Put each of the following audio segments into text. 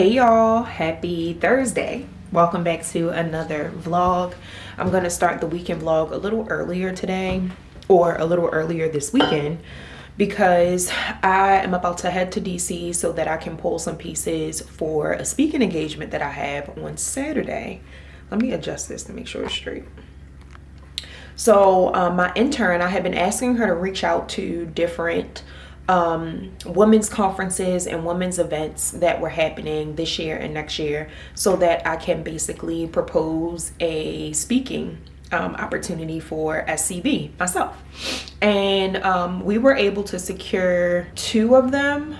Hey y'all, happy Thursday. Welcome back to another vlog. I'm going to start the weekend vlog a little earlier today, or a little earlier this weekend, because I am about to head to DC so that I can pull some pieces for a speaking engagement that I have on Saturday. Let me adjust this to make sure it's straight. So my intern, I have been asking her to reach out to different women's conferences and women's events that were happening this year and next year so that I can basically propose a speaking opportunity for SCB myself. And we were able to secure 2 of them.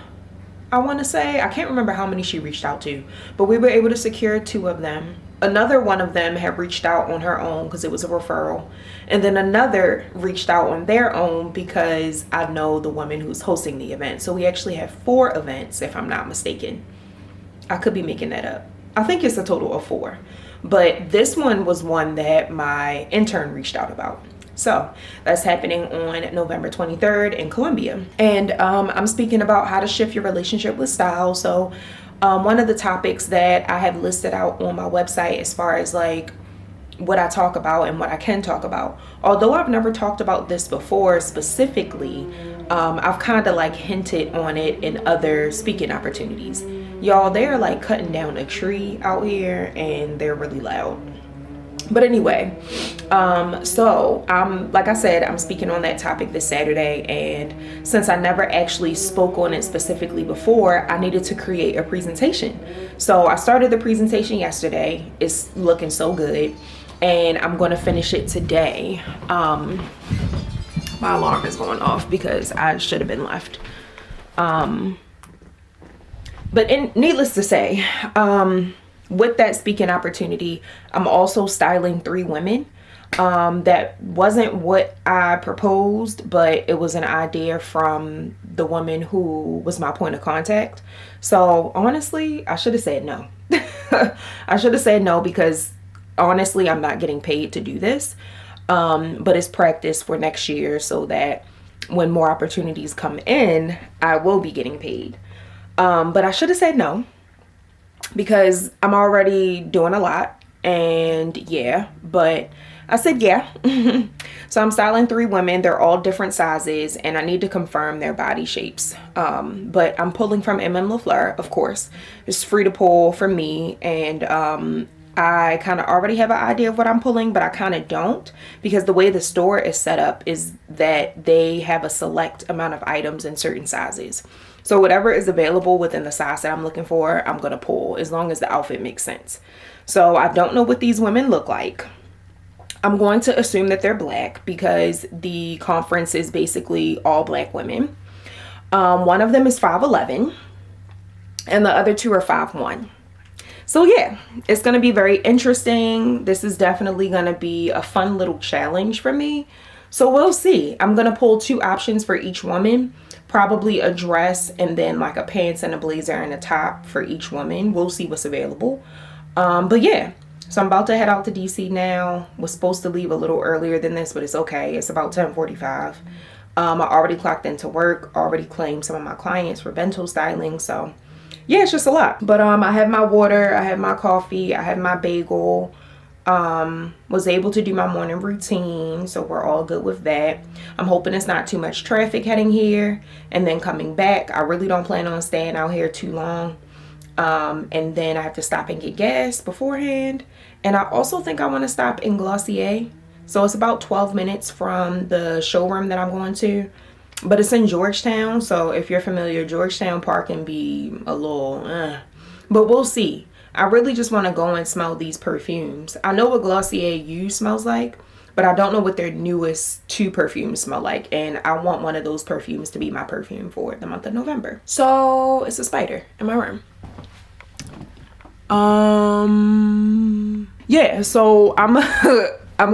I want to say, I can't remember how many she reached out to, but we were able to secure 2 of them. Another one of them had reached out on her own because it was a referral. And then another reached out on their own because I know the woman who's hosting the event. So we actually have 4 events, if I'm not mistaken. I could be making that up. I think it's a total of 4. But this one was one that my intern reached out about. So that's happening on November 23rd in Columbia. And I'm speaking about how to shift your relationship with style. So one of the topics that I have listed out on my website as far as like what I talk about and what I can talk about. Although I've never talked about this before specifically, I've kind of like hinted on it in other speaking opportunities. Y'all, they're like cutting down a tree out here and they're really loud. But anyway, so like I said, I'm speaking on that topic this Saturday, and since I never actually spoke on it specifically before, I needed to create a presentation. So I started the presentation yesterday. It's looking so good, and I'm going to finish it today. My alarm is going off because I should have been left. But needless to say, with that speaking opportunity, I'm also styling 3 women. That wasn't what I proposed, but it was an idea from the woman who was my point of contact. So honestly, I should have said no. I should have said no because honestly, I'm not getting paid to do this. But it's practice for next year so that when more opportunities come in, I will be getting paid. But I should have said no, because I'm already doing a lot, and yeah, but I said yeah. So I'm styling 3 women. They're all different sizes, and I need to confirm their body shapes. But I'm pulling from LaFleur, of course. It's free to pull for me, and I kind of already have an idea of what I'm pulling, but I kind of don't, because the way the store is set up is that they have a select amount of items in certain sizes. So whatever is available within the size that I'm looking for, I'm going to pull as long as the outfit makes sense. So I don't know what these women look like. I'm going to assume that they're black because the conference is basically all black women. One of them is 5'11", and the other 2 are 5'1". So yeah, it's going to be very interesting. This is definitely going to be a fun little challenge for me. So we'll see. I'm going to pull 2 options for each woman. Probably a dress and then like a pants and a blazer and a top for each woman. We'll see what's available. But yeah, so I'm about to head out to DC now. Was supposed to leave a little earlier than this, but it's okay. It's about 10:45. I already clocked into work, already claimed some of my clients for bento styling. So yeah, it's just a lot. But I have my water, I have my coffee, I have my bagel. Was able to do my morning routine, so we're all good with that. I'm hoping it's not too much traffic heading here and then coming back. I really don't plan on staying out here too long, and then I have to stop and get gas beforehand. And I also think I want to stop in Glossier, so it's about 12 minutes from the showroom that I'm going to, but it's in Georgetown. So if you're familiar, Georgetown Park can be a little but we'll see. I really just want to go and smell these perfumes. I know what Glossier You smells like, but I don't know what their newest 2 perfumes smell like. And I want one of those perfumes to be my perfume for the month of November. So it's a spider in my room. Yeah, so I'm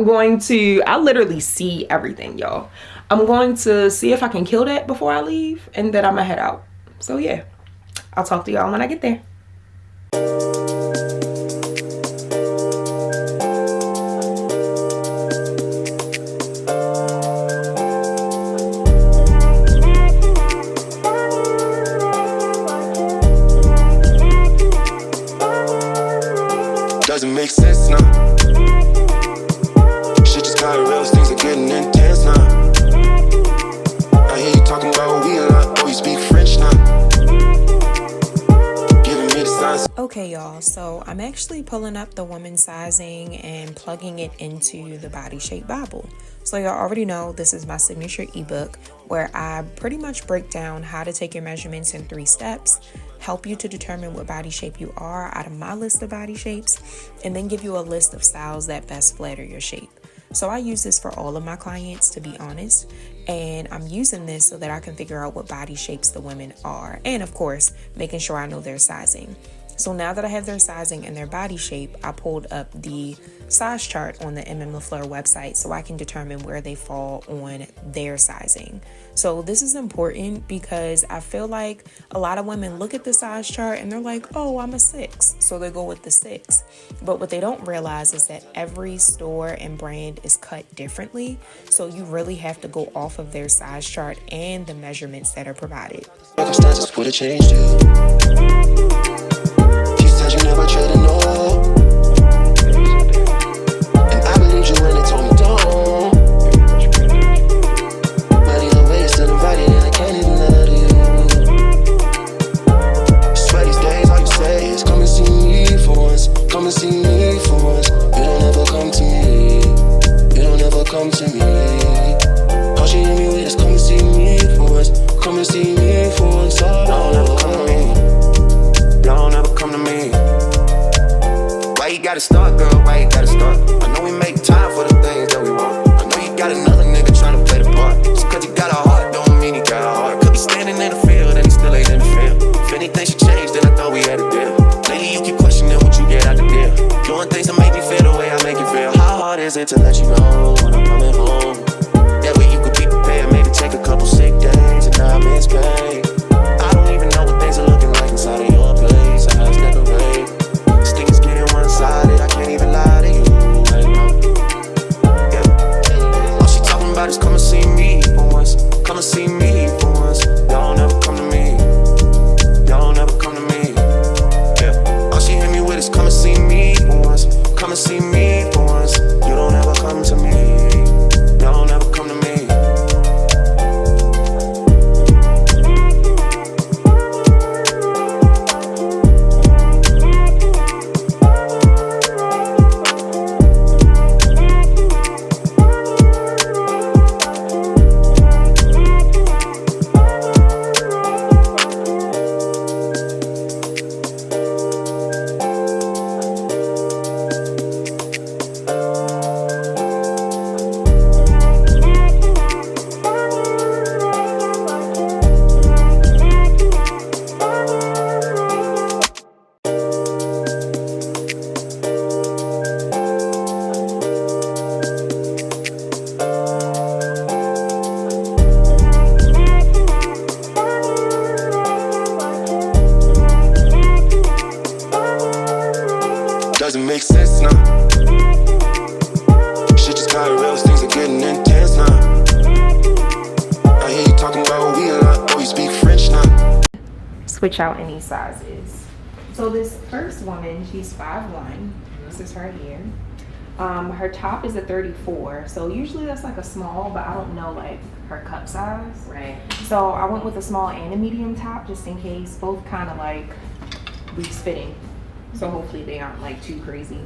going to, I literally see everything, y'all. I'm going to see if I can kill that before I leave, and then I'm gonna head out. So yeah, I'll talk to y'all when I get there. make sense now. Shit just got real, things are getting intense now. I hear you talking about we a lot, oh you speak French now. Giving me the signs. Okay, y'all, so I'm actually pulling up the woman sizing and plugging it into the Body Shape Bible. So y'all already know this is my signature ebook where I pretty much break down how to take your measurements in 3 steps, help you to determine what body shape you are out of my list of body shapes, and then give you a list of styles that best flatter your shape. So I use this for all of my clients, to be honest, and I'm using this so that I can figure out what body shapes the women are, and of course, making sure I know their sizing. So now that I have their sizing and their body shape, I pulled up the size chart on the LaFleur website so I can determine where they fall on their sizing. So this is important because I feel like a lot of women look at the size chart and they're like, oh, I'm a 6. So they go with the 6. But what they don't realize is that every store and brand is cut differently. So you really have to go off of their size chart and the measurements that are provided. Circumstances would have changed you. You never tried to know, and I believed you when they told me don't. But either way, you're still invited, and I can't even lie to you. Swear these days, all you say is come and see me for once. Come and see me for once. You don't ever come to me. You don't ever come to me. All she hit me with is come and see me for once. Come and see me for once. Oh, don't ever come to me. Don't ever come to me. Why you gotta start, girl? Why you gotta start? I know we make time for the things that we want. I know you got another nigga tryna play the part. Just cause you got a heart, don't mean he got a heart. Could be standing in the field and he still ain't in the field. If anything should change, then I thought we had a deal. Lately you keep questioning what you get out the deal. Doing things that make me feel the way I make you feel. How hard is it to let you know when I'm coming home? That way you could be prepared, maybe take a couple sick days and not miss pay. I don't even know what things are looking like inside of your place. I was decorated. One-sided, I can't even lie to you right now. Yeah. All she talking about is come and see me for once. Come and see me for once. Y'all never come to me. Y'all never come to me. Yeah. All she hit me with is come and see me for once. Come and see me for once. You don't ever come to me. Y'all never come to me. Doesn't make sense now. Shit just got real, things are getting intense now. I hear you talking about we a lot, oh you speak French now. Switch out any sizes. So this first woman, she's 5'1". This is her here. Her top is a 34, so usually that's like a small, but I don't know like her cup size. Right. So I went with a small and a medium top just in case, both kind of like loose fitting. So hopefully they aren't like too crazy.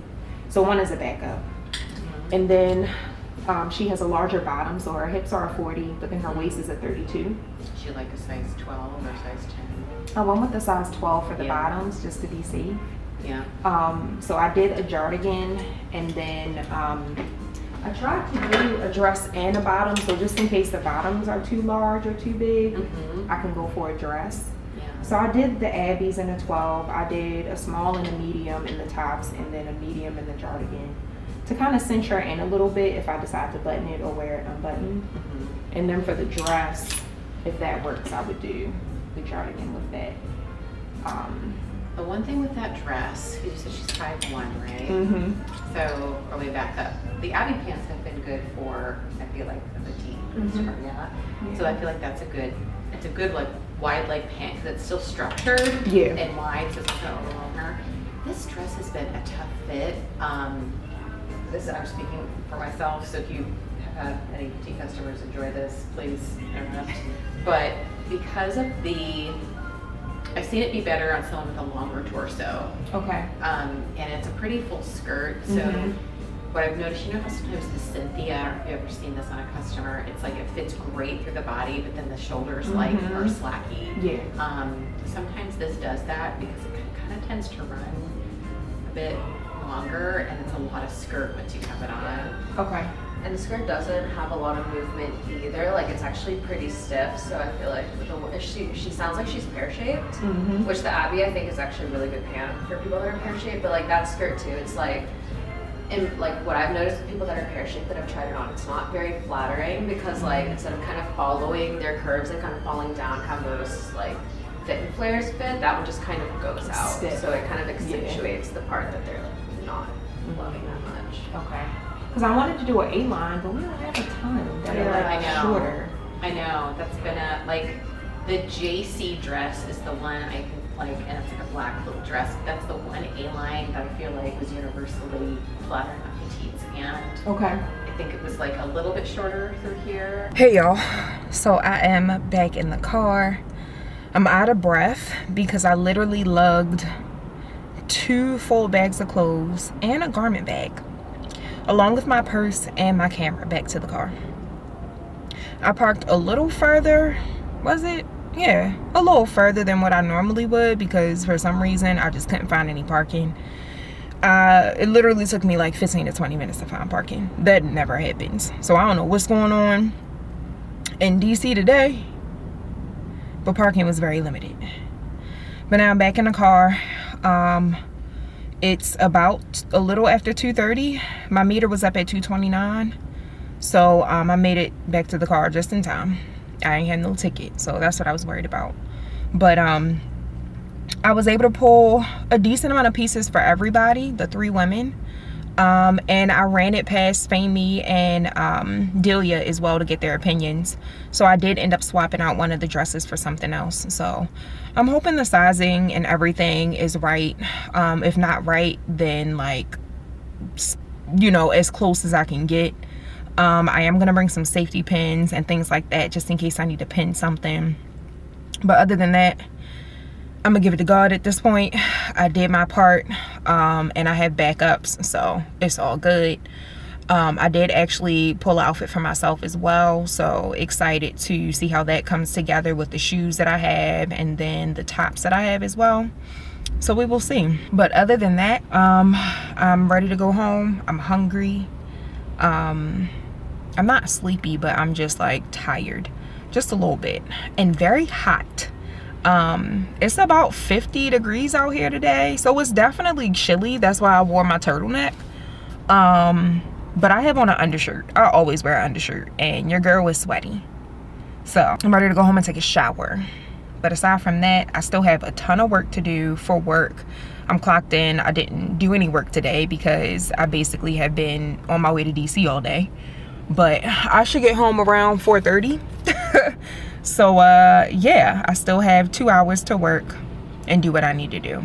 So one is a backup. Mm-hmm. And then she has a larger bottom, so her hips are a 40, but then her waist is a 32. She like a size 12 or size 10? I went with the size 12 for the bottoms just to be safe. Yeah. So I did a jardigan, and then I tried to do a dress and a bottom, so just in case the bottoms are too large or too big, I can go for a dress. So I did the Abbeys in a 12. I did a small and a medium in the tops, and then a medium in the jardigan to kind of cinch her in a little bit if I decide to button it or wear it unbuttoned. And then for the dress, if that works, I would do the jardigan with that. The one thing with that dress, you said she's 5'1", right? So, or we back up. The Abbey pants have been good for, I feel like, the petite. So I feel like that's a good, it's a good like wide leg pant because it's still structured and wide, so it's not over on her. This dress has been a tough fit. This I'm speaking for myself, so if you have had any petite customers enjoy this, please interrupt. But because of I've seen it be better on someone with a longer torso. Okay. And it's a pretty full skirt, so what I've noticed, you know how sometimes the Cynthia, I don't know if you've ever seen this on a customer, it's like it fits great through the body, but then the shoulders like are slacky. Yeah. Sometimes this does that because it kind of tends to run a bit longer, and it's a lot of skirt once you have it on. Okay. And the skirt doesn't have a lot of movement either. Like, it's actually pretty stiff, so I feel like she sounds like she's pear-shaped, which the Abby, I think, is actually a really good pant for people that are pear-shaped. But like that skirt too, it's like, and like what I've noticed with people that are pear-shaped that have tried it on, it's not very flattering because like instead of kind of following their curves and kind of falling down, how those like fit and flares fit, that one just kind of goes out. Stiff. So it kind of accentuates the part that they're like not loving that much. Okay. Because I wanted to do an A-line, but we don't have a ton that are I like know. shorter. I know, that's been the JC dress is the one I think like, and it's like a black little dress. That's the one A-line that I feel like was universally flattering on petites, and Okay. I think it was like a little bit shorter through here. Hey y'all, so I am back in the car. I'm out of breath because I literally lugged 2 full bags of clothes and a garment bag, along with my purse and my camera, back to the car. I parked a little further, was it? Yeah, a little further than what I normally would because for some reason I just couldn't find any parking. It literally took me like 15 to 20 minutes to find parking. That never happens. So I don't know what's going on in DC today, but parking was very limited. But now I'm back in the car. It's about a little after 2:30. My meter was up at 229. So I made it back to the car just in time. I ain't had no ticket, so that's what I was worried about. But I was able to pull a decent amount of pieces for everybody, the 3 women. And I ran it past Famey and Delia as well to get their opinions. So I did end up swapping out one of the dresses for something else. So I'm hoping the sizing and everything is right. If not right, then like, you know, as close as I can get. I am gonna bring some safety pins and things like that just in case I need to pin something. But other than that, I'm gonna give it to God at this point. I did my part, and I have backups, so it's all good. I did actually pull an outfit for myself as well, so excited to see how that comes together with the shoes that I have and then the tops that I have as well. So we will see. But other than that, I'm ready to go home. I'm hungry. I'm not sleepy, but I'm just like tired, just a little bit, and very hot. It's about 50 degrees out here today, so it's definitely chilly. That's why I wore my turtleneck. But I have on an undershirt. I always wear an undershirt, and your girl is sweaty. So I'm ready to go home and take a shower. But aside from that, I still have a ton of work to do for work. I'm clocked in. I didn't do any work today because I basically have been on my way to DC all day. But I should get home around 4:30. So yeah, I still have 2 hours to work and do what I need to do.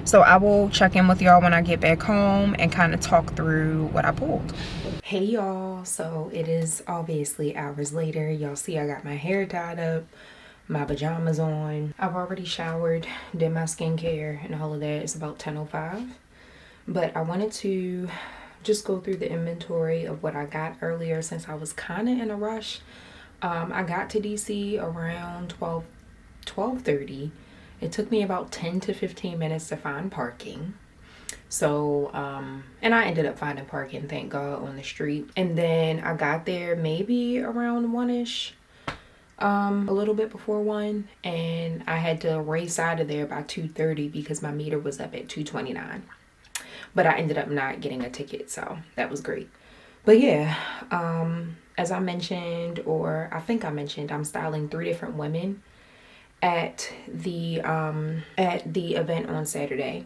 So I will check in with y'all when I get back home and kind of talk through what I pulled. Hey y'all, so it is obviously hours later. Y'all see I got my hair tied up, my pajamas on. I've already showered, did my skincare and all of that. It's about 10:05. But I wanted to just go through the inventory of what I got earlier since I was kind of in a rush. I got to DC around 12:30. It took me about 10 to 15 minutes to find parking. So, and I ended up finding parking, thank God, on the street. And then I got there maybe around 1-ish, a little bit before 1. And I had to race out of there by 2:30 because my meter was up at 229. But I ended up not getting a ticket, so that was great. But yeah, as I mentioned, or I think I mentioned, I'm styling 3 different women at the event on Saturday,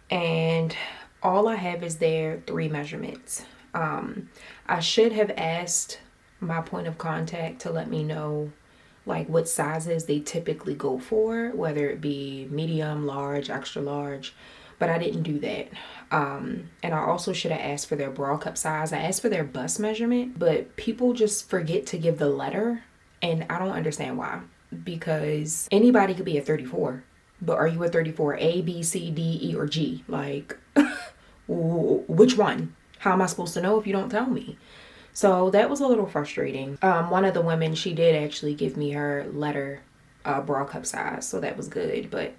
and all I have is their 3 measurements. I should have asked my point of contact to let me know like what sizes they typically go for, whether it be medium, large, extra large, but I didn't do that. And I also should have asked for their bra cup size. I asked for their bust measurement, but people just forget to give the letter, and I don't understand why, because anybody could be a 34, but are you a 34 A, B, C, D, E, or G? Like, which one? How am I supposed to know if you don't tell me? So that was a little frustrating. One of the women, she did actually give me her letter bra cup size, so that was good. But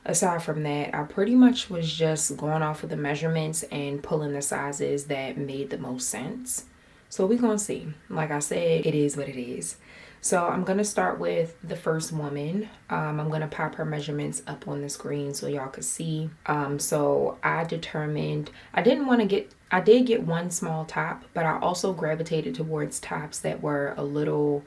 aside from that, I pretty much was just going off of the measurements and pulling the sizes that made the most sense. So we're gonna see. Like I said, it is what it is. So I'm gonna start with the first woman. I'm gonna pop her measurements up on the screen so y'all could see. So I determined I did get one small top, but I also gravitated towards tops that were a little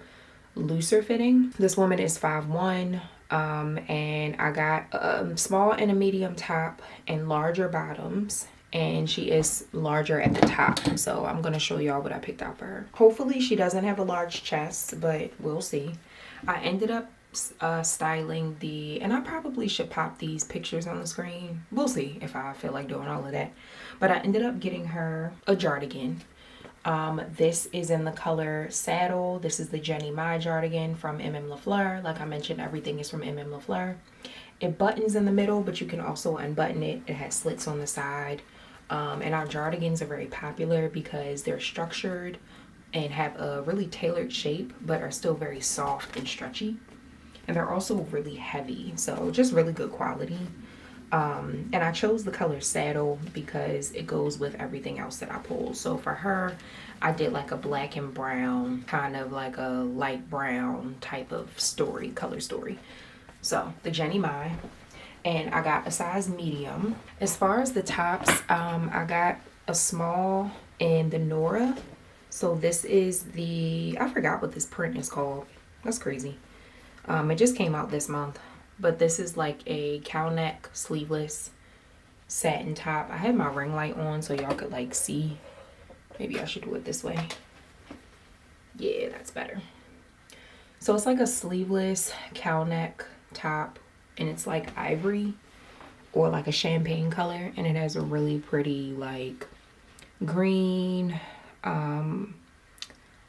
looser fitting. This woman is 5'1", and I got a small and a medium top and larger bottoms, and she is larger at the top. So I'm gonna show y'all what I picked out for her. Hopefully she doesn't have a large chest, but we'll see. I ended up styling and I probably should pop these pictures on the screen. We'll see if I feel like doing all of that. But I ended up getting her a jardigan. This is in the color Saddle. This is the Jenny Mai jardigan from MM Lafleur. Like I mentioned, everything is from MM Lafleur. It buttons in the middle, but you can also unbutton it. It has slits on the side. And our jardigans are very popular because they're structured and have a really tailored shape, but are still very soft and stretchy. And they're also really heavy, so just really good quality. And I chose the color Saddle because it goes with everything else that I pulled. So for her, I did like a black and brown, kind of like a light brown type of color story. So the Jenny Mai, and I got a size medium. As far as the tops, I got a small in the Nora. So this is I forgot what this print is called. That's crazy. It just came out this month. But this is like a cow neck sleeveless satin top. I had my ring light on so y'all could like see. Maybe I should do it this way. Yeah, that's better. So it's like a sleeveless cow neck top, and it's like ivory or like a champagne color, and it has a really pretty like green,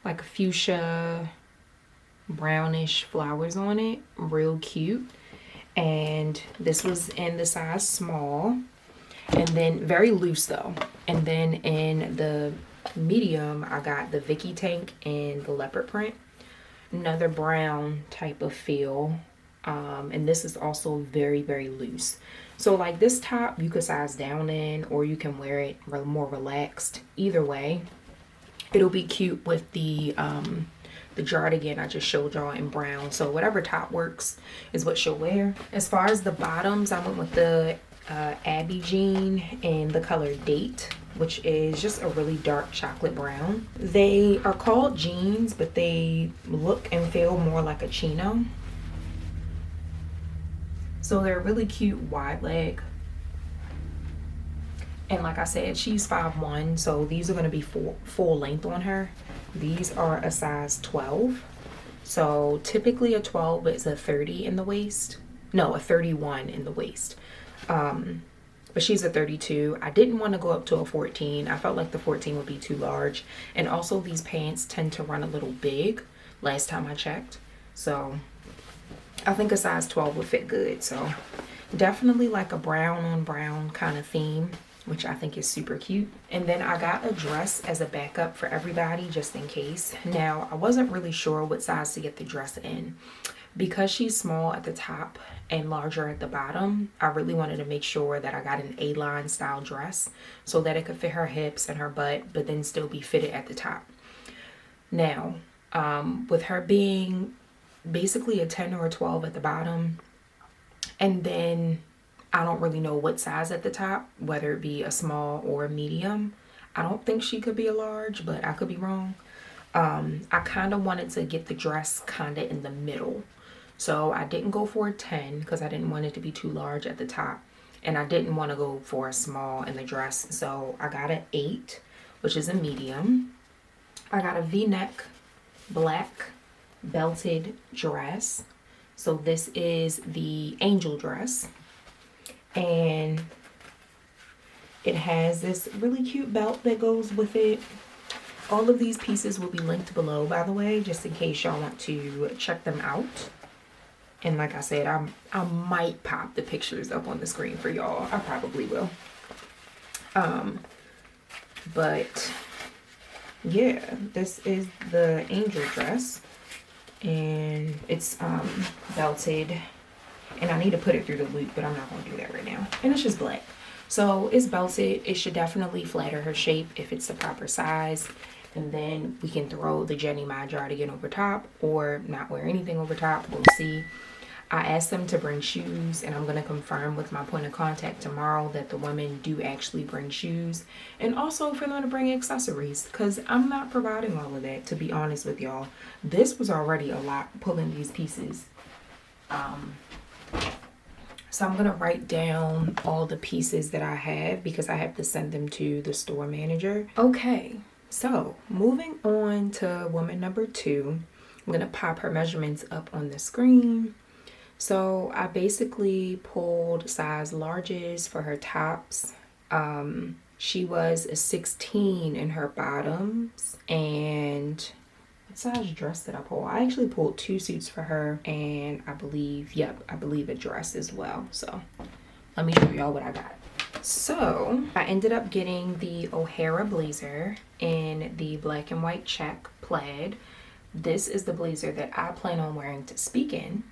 like fuchsia, brownish flowers on it. Real cute. And this was in the size small, and then very loose though. And then in the medium, I got the Vicky tank in the leopard print, another brown type of feel. And this is also very, very loose. So like this top you could size down in, or you can wear it more relaxed. Either way, it'll be cute with the jardigan I just showed y'all in brown. So whatever top works is what she'll wear. As far as the bottoms, I went with the Abby jean in the color Date, which is just a really dark chocolate brown. They are called jeans, but they look and feel more like a chino. So they're really cute wide leg. And like I said, she's 5'1", so these are going to be full length on her. These are a size 12. So typically a 12 is a 30 in the waist. No, a 31 in the waist. But she's a 32. I didn't want to go up to a 14. I felt like the 14 would be too large. And also these pants tend to run a little big last time I checked. So I think a size 12 would fit good. So definitely like a brown on brown kind of theme, which I think is super cute. And then I got a dress as a backup for everybody just in case. Now, I wasn't really sure what size to get the dress in. Because she's small at the top and larger at the bottom, I really wanted to make sure that I got an A-line style dress so that it could fit her hips and her butt, but then still be fitted at the top. Now, with her being basically a 10 or a 12 at the bottom, and then I don't really know what size at the top, whether it be a small or a medium. I don't think she could be a large, but I could be wrong. I kind of wanted to get the dress kind of in the middle. So I didn't go for a 10 because I didn't want it to be too large at the top. And I didn't want to go for a small in the dress. So I got an 8, which is a medium. I got a V-neck, black, belted dress. So this is the angel dress, and it has this really cute belt that goes with it. All of these pieces will be linked below, by the way, just in case y'all want to check them out. And like I said, I might pop the pictures up on the screen for y'all. I probably will. But yeah, this is the angel dress, and it's belted, and I need to put it through the loop, but I'm not going to do that right now. And it's just black. So it's belted. It should definitely flatter her shape if it's the proper size. And then we can throw the Jenny My Jardigan over top, or not wear anything over top. We'll see. I asked them to bring shoes, and I'm going to confirm with my point of contact tomorrow that the women do actually bring shoes, and also for them to bring accessories, because I'm not providing all of that, to be honest with y'all. This was already a lot pulling these pieces. So I'm going to write down all the pieces that I have, because I have to send them to the store manager. Okay, so moving on to woman number 2. I'm going to pop her measurements up on the screen. So I basically pulled size larges for her tops. She was a 16 in her bottoms. And what size dress did I pull? I actually pulled 2 suits for her, and I believe a dress as well. So let me show y'all what I got. So I ended up getting the O'Hara blazer in the black and white check plaid. This is the blazer that I plan on wearing to speak in,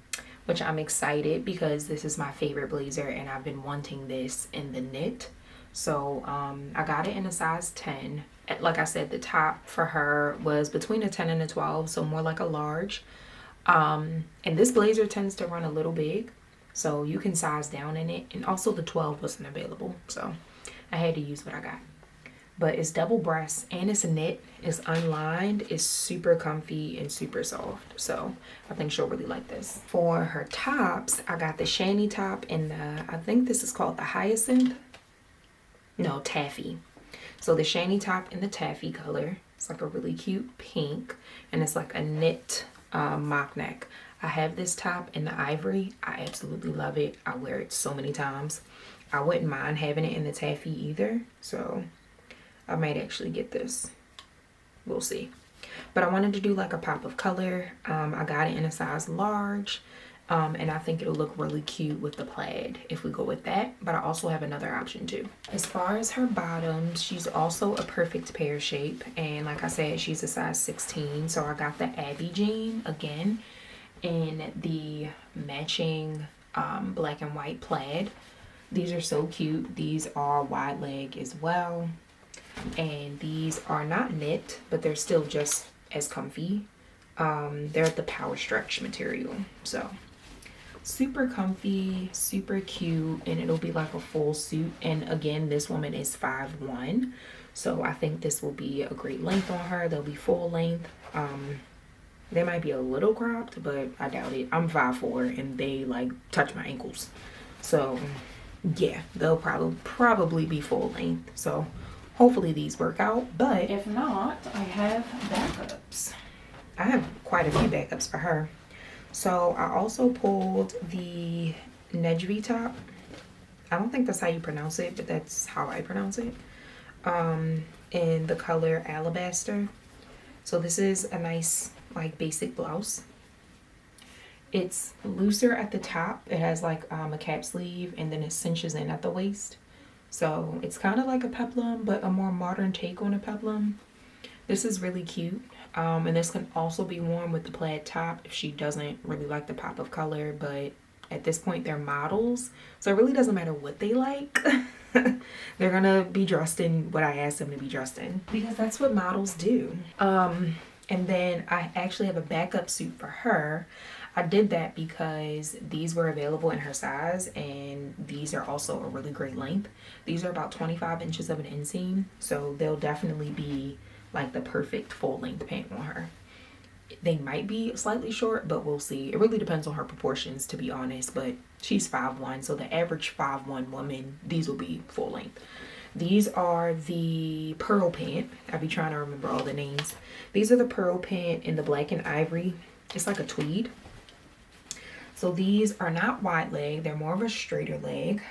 which I'm excited because this is my favorite blazer, and I've been wanting this in the knit. So I got it in a size 10. Like I said, the top for her was between a 10 and a 12, so more like a large. And this blazer tends to run a little big, so you can size down in it. And also the 12 wasn't available, so I had to use what I got. But it's double breast, and it's knit, it's unlined, it's super comfy and super soft. So I think she'll really like this. For her tops, I got the shanty top in the, I think this is called the hyacinth. No, taffy. So the shanty top in the taffy color. It's like a really cute pink, and it's like a knit mock neck. I have this top in the ivory. I absolutely love it. I wear it so many times. I wouldn't mind having it in the taffy either. So I might actually get this. We'll see. But I wanted to do like a pop of color. I got it in a size large. And I think it'll look really cute with the plaid if we go with that. But I also have another option too. As far as her bottoms, she's also a perfect pear shape. And like I said, she's a size 16. So I got the Abby jean again in the matching black and white plaid. These are so cute. These are wide leg as well. And these are not knit, but they're still just as comfy. They're the power stretch material. So super comfy, super cute, and it'll be like a full suit. And again, this woman is 5'1", so I think this will be a great length on her. They'll be full length. They might be a little cropped, but I doubt it. I'm 5'4", and they like touch my ankles, so yeah, they'll probably be full length. So hopefully these work out, but if not, I have backups. I have quite a few backups for her. So I also pulled the Nejvi top. I don't think that's how you pronounce it, but that's how I pronounce it. In the color Alabaster. So this is a nice like basic blouse. It's looser at the top. It has like a cap sleeve, and then it cinches in at the waist. So it's kind of like a peplum, but a more modern take on a peplum. This is really cute. And this can also be worn with the plaid top if she doesn't really like the pop of color. But at this point, they're models, so it really doesn't matter what they like. They're gonna be dressed in what I asked them to be dressed in, because that's what models do. And then I actually have a backup suit for her. I did that because these were available in her size, and these are also a really great length. These are about 25 inches of an inseam, so they'll definitely be like the perfect full length pant on her. They might be slightly short, but we'll see. It really depends on her proportions, to be honest, but she's 5'1", so the average 5'1" woman, these will be full length. These are the pearl pant. I'll be trying to remember all the names. These are the pearl pant in the black and ivory. it's like a tweed. So these are not wide leg, they're more of a straighter leg.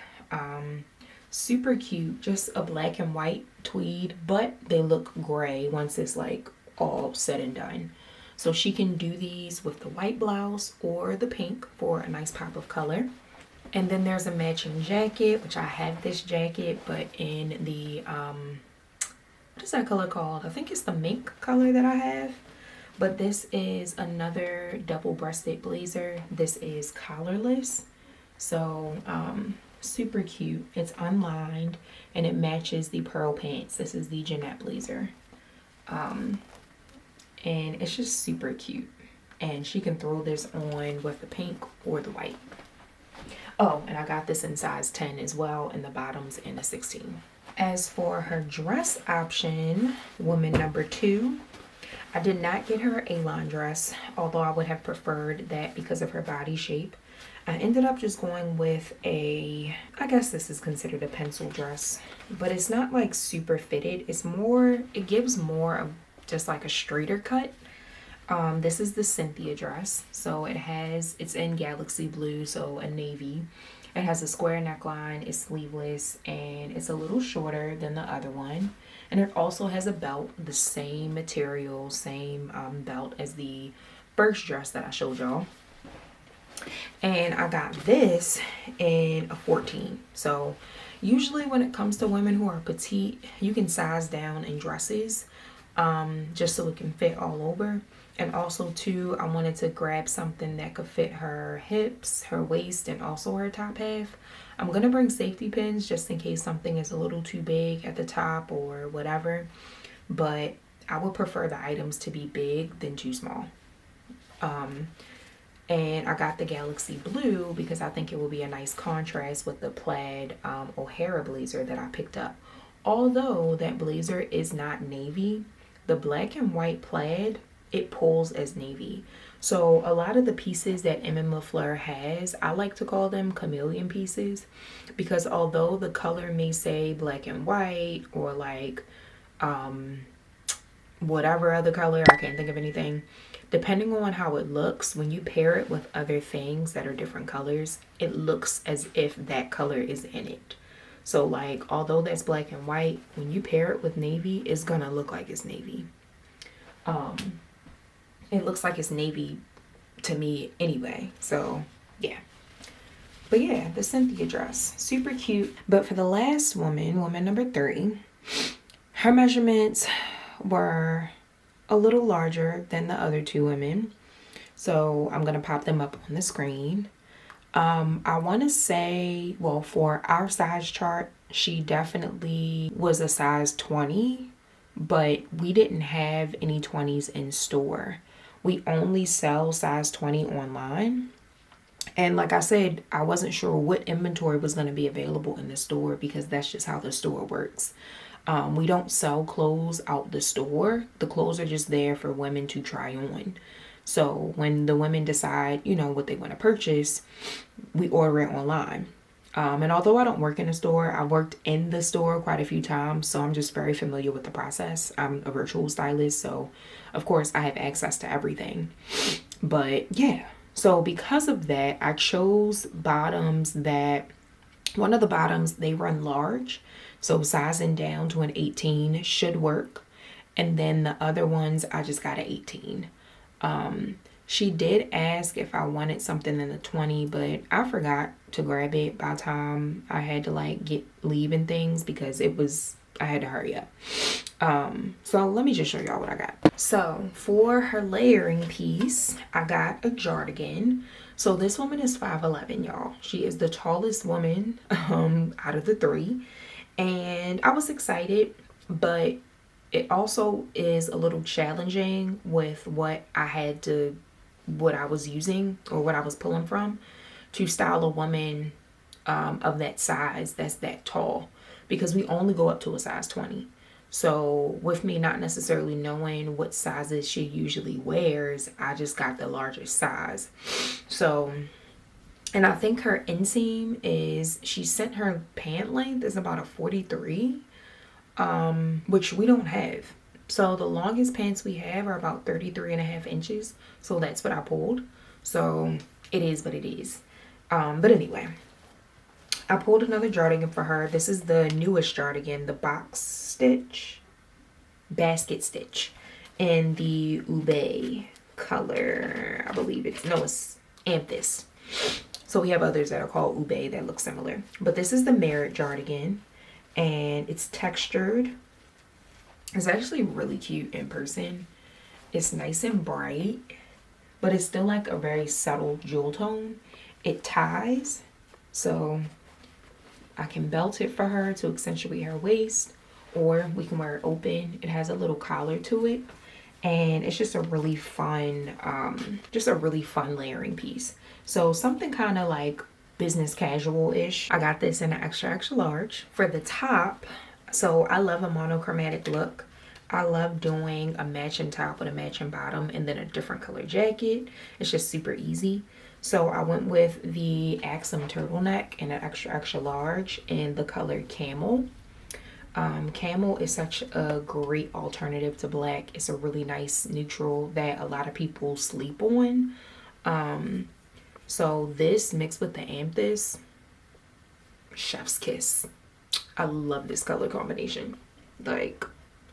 Super cute, just a black and white tweed, but they look gray once it's like all said and done. So she can do these with the white blouse or the pink for a nice pop of color. And then there's a matching jacket, which I have this jacket, but in the, what is that color called? I think it's the mink color that I have. But this is another double-breasted blazer. This is collarless. So, super cute. It's unlined and it matches the pearl pants. This is the Jeanette blazer. And it's just super cute. And she can throw this on with the pink or the white. Oh, and I got this in size 10 as well, in the bottoms and the 16. As for her dress option, woman number 2, I did not get her a lawn dress, although I would have preferred that because of her body shape. I ended up just going with a, I guess this is considered a pencil dress, but it's not like super fitted. It's more, it gives more of just like a straighter cut. This is the Cynthia dress. So it's in Galaxy Blue, so a navy. It has a square neckline, it's sleeveless, and it's a little shorter than the other one. And it also has a belt, the same material, same belt as the first dress that I showed y'all. And I got this in a 14. So usually when it comes to women who are petite, you can size down in dresses, just so it can fit all over. And also too, I wanted to grab something that could fit her hips, her waist, and also her top half. I'm going to bring safety pins just in case something is a little too big at the top or whatever. But I would prefer the items to be big than too small. And I got the Galaxy Blue because I think it will be a nice contrast with the plaid O'Hara blazer that I picked up. Although that blazer is not navy, the black and white plaid, it pulls as navy. So a lot of the pieces that M. LaFleur has, I like to call them chameleon pieces, because although the color may say black and white or like whatever other color, I can't think of anything, depending on how it looks, when you pair it with other things that are different colors, it looks as if that color is in it. So like, although that's black and white, when you pair it with navy, it's gonna look like it's navy. It looks like it's navy to me anyway. So yeah. But yeah, the Cynthia dress, super cute. But for the last woman number 3, her measurements were a little larger than the other 2 women. So I'm gonna pop them up on the screen. I want to say, well, for our size chart, she definitely was a size 20, but we didn't have any 20s in store. We only sell size 20 online. And like I said, I wasn't sure what inventory was going to be available in the store because that's just how the store works. We don't sell clothes out the store. The clothes are just there for women to try on. So when the women decide, you know, what they want to purchase, we order it online. And although I don't work in a store, I worked in the store quite a few times, so I'm just very familiar with the process. I'm a virtual stylist, so of course I have access to everything. But yeah, so because of that, I chose bottoms that, one of the bottoms, they run large, so sizing down to an 18 should work. And then the other ones, I just got an 18. She did ask if I wanted something in the 20, but I forgot to grab it by the time I had to like leave and things because I had to hurry up. So let me just show y'all what I got. So for her layering piece, I got a Jardigan. So this woman is 5'11", y'all. She is the tallest woman out of the 3. And I was excited, but it also is a little challenging with what I was using or what I was pulling from to style a woman of that size that's that tall, because we only go up to a size 20. So with me not necessarily knowing what sizes she usually wears, I just got the largest size. So, and I think her inseam is, she sent her pant length is about a 43, which we don't have. So the longest pants we have are about 33.5 inches. So that's what I pulled. So it is what it is. But anyway, I pulled another jardigan for her. This is the newest jardigan, the box stitch, basket stitch, in the ube color. I believe it's amethyst. So we have others that are called ube that look similar. But this is the Merit jardigan, and it's textured. It's actually really cute in person. It's nice and bright, but it's still like a very subtle jewel tone. It ties, so I can belt it for her to accentuate her waist, or we can wear it open. It has a little collar to it, and it's just a really fun layering piece. So something kind of like business casual-ish. I got this in an extra extra large. For the top, so I love a monochromatic look. I love doing a matching top with a matching bottom and then a different color jacket. It's just super easy. So I went with the Axum turtleneck in an extra extra large in the color camel. Camel is such a great alternative to black. It's a really nice neutral that a lot of people sleep on. So this mixed with the amethyst, chef's kiss. I love this color combination. Like,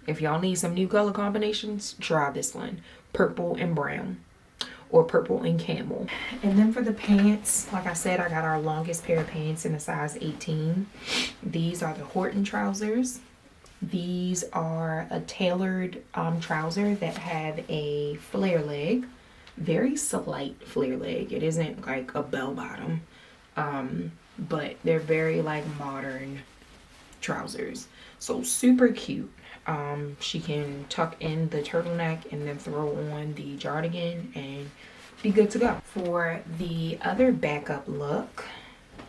if y'all need some new color combinations, try this one. Purple and brown, or purple and camel. And then for the pants, like I said, I got our longest pair of pants in a size 18. These are the Horton trousers. These are a tailored trouser that have a flare leg. Very slight flare leg. It isn't like a bell bottom. But they're very like modern trousers. So super cute. She can tuck in the turtleneck and then throw on the jardigan and be good to go. For the other backup look,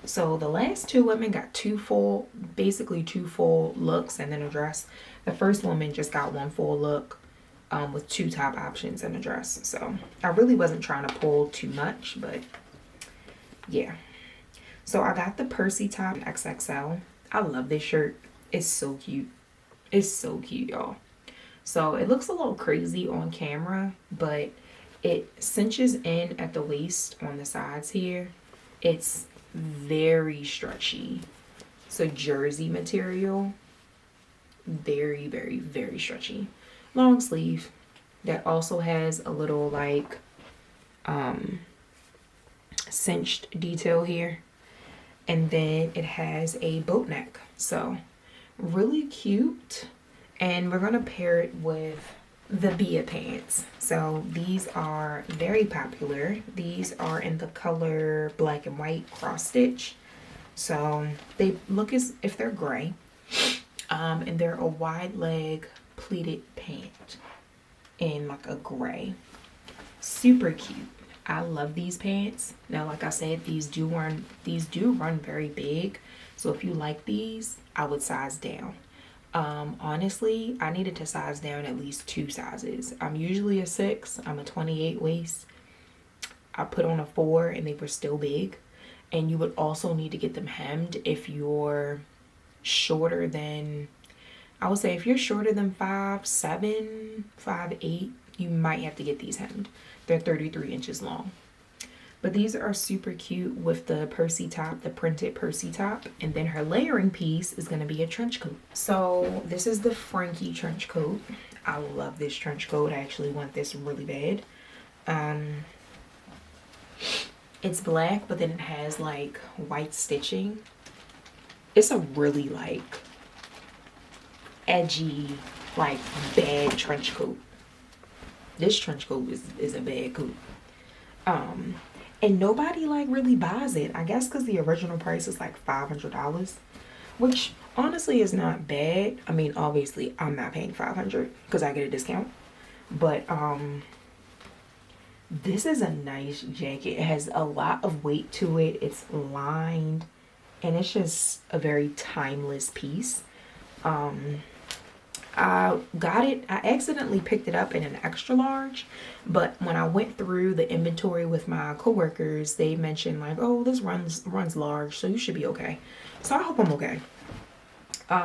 so the last two women got basically two full looks and then a dress. The first woman just got one full look with two top options and a dress. So I really wasn't trying to pull too much, but yeah. So I got the Percy top XXL. I love this shirt. It's so cute. It's so cute, y'all. So it looks a little crazy on camera, but it cinches in at the waist on the sides here. It's very stretchy. It's a jersey material. Very, very, very stretchy. Long sleeve that also has a little like cinched detail here. And then it has a boat neck. So really cute. And we're gonna pair it with the Bia pants. So these are very popular. These are in the color black and white cross stitch. So they look as if they're gray. And they're a wide leg pleated pant in like a gray. Super cute. I love these pants. Now, like I said, these do run very big. So if you like these, I would size down. Honestly, I needed to size down at least 2 sizes. I'm usually a 6. I'm a 28 waist. I put on a 4 and they were still big. And you would also need to get them hemmed if you're shorter than, I would say if you're shorter than 5'7", 5'8", you might have to get these hemmed. They're 33 inches long. But these are super cute with the Percy top, the printed Percy top. And then her layering piece is going to be a trench coat. So this is the Frankie trench coat. I love this trench coat. I actually want this really bad. It's black, but then it has like white stitching. It's a really like edgy, like bad trench coat. This trench coat is a bad coat. And nobody like really buys it. I guess because the original price is like $500, which honestly is not bad. I mean, obviously I'm not paying $500 because I get a discount. But this is a nice jacket. It has a lot of weight to it. It's lined, and it's just a very timeless piece. I got it, I accidentally picked it up in an extra large, but when I went through the inventory with my coworkers, they mentioned like, oh, this runs large, so you should be okay. So I hope I'm okay.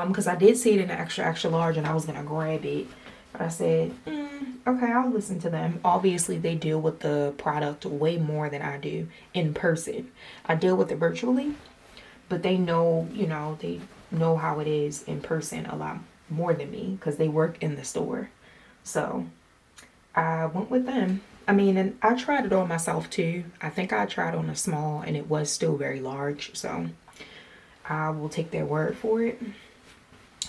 Because I did see it in an extra large and I was gonna grab it But I said, okay, I'll listen to them. Obviously, they deal with the product way more than I do in person. I deal with it virtually, but they know, they know how it is in person a lot more than me because they work in the store. So I went with them. I mean, and I tried it on myself too. I think I tried on a small and it was still very large. So I will take their word for it.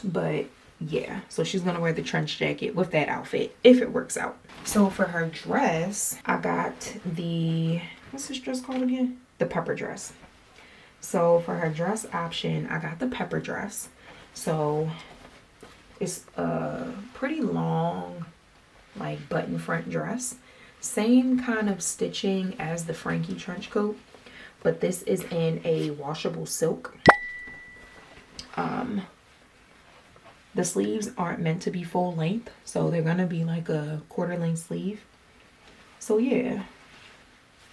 But yeah, so she's gonna wear the trench jacket with that outfit if it works out. So for her dress, I got what's this dress called again? The pepper dress. So for her dress option, I got the pepper dress. So it's a pretty long, like button front dress. Same kind of stitching as the Frankie trench coat, but this is in a washable silk. The sleeves aren't meant to be full length, so they're gonna be like a quarter length sleeve. So yeah,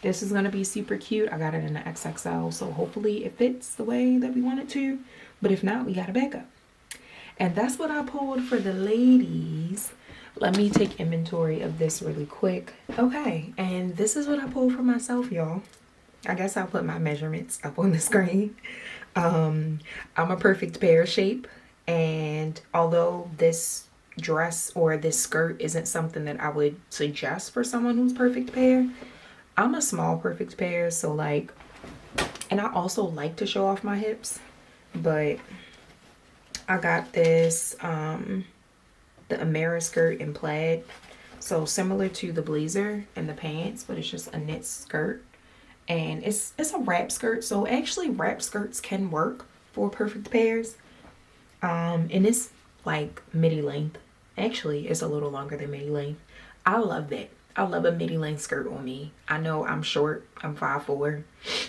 this is gonna be super cute. I got it in the XXL, so hopefully it fits the way that we want it to. But if not, we got a backup. And that's what I pulled for the ladies. Let me take inventory of this really quick. Okay, and this is what I pulled for myself, y'all. I guess I'll put my measurements up on the screen. I'm a perfect pear shape. And although this dress or this skirt isn't something that I would suggest for someone who's perfect pear, I'm a small perfect pear. So like, and I also like to show off my hips, but I got this, the Amara skirt in plaid. So similar to the blazer and the pants, but it's just a knit skirt. And it's a wrap skirt. So actually wrap skirts can work for perfect pairs. And it's like midi length. Actually, it's a little longer than midi length. I love that. I love a midi length skirt on me. I know I'm short. I'm 5'4".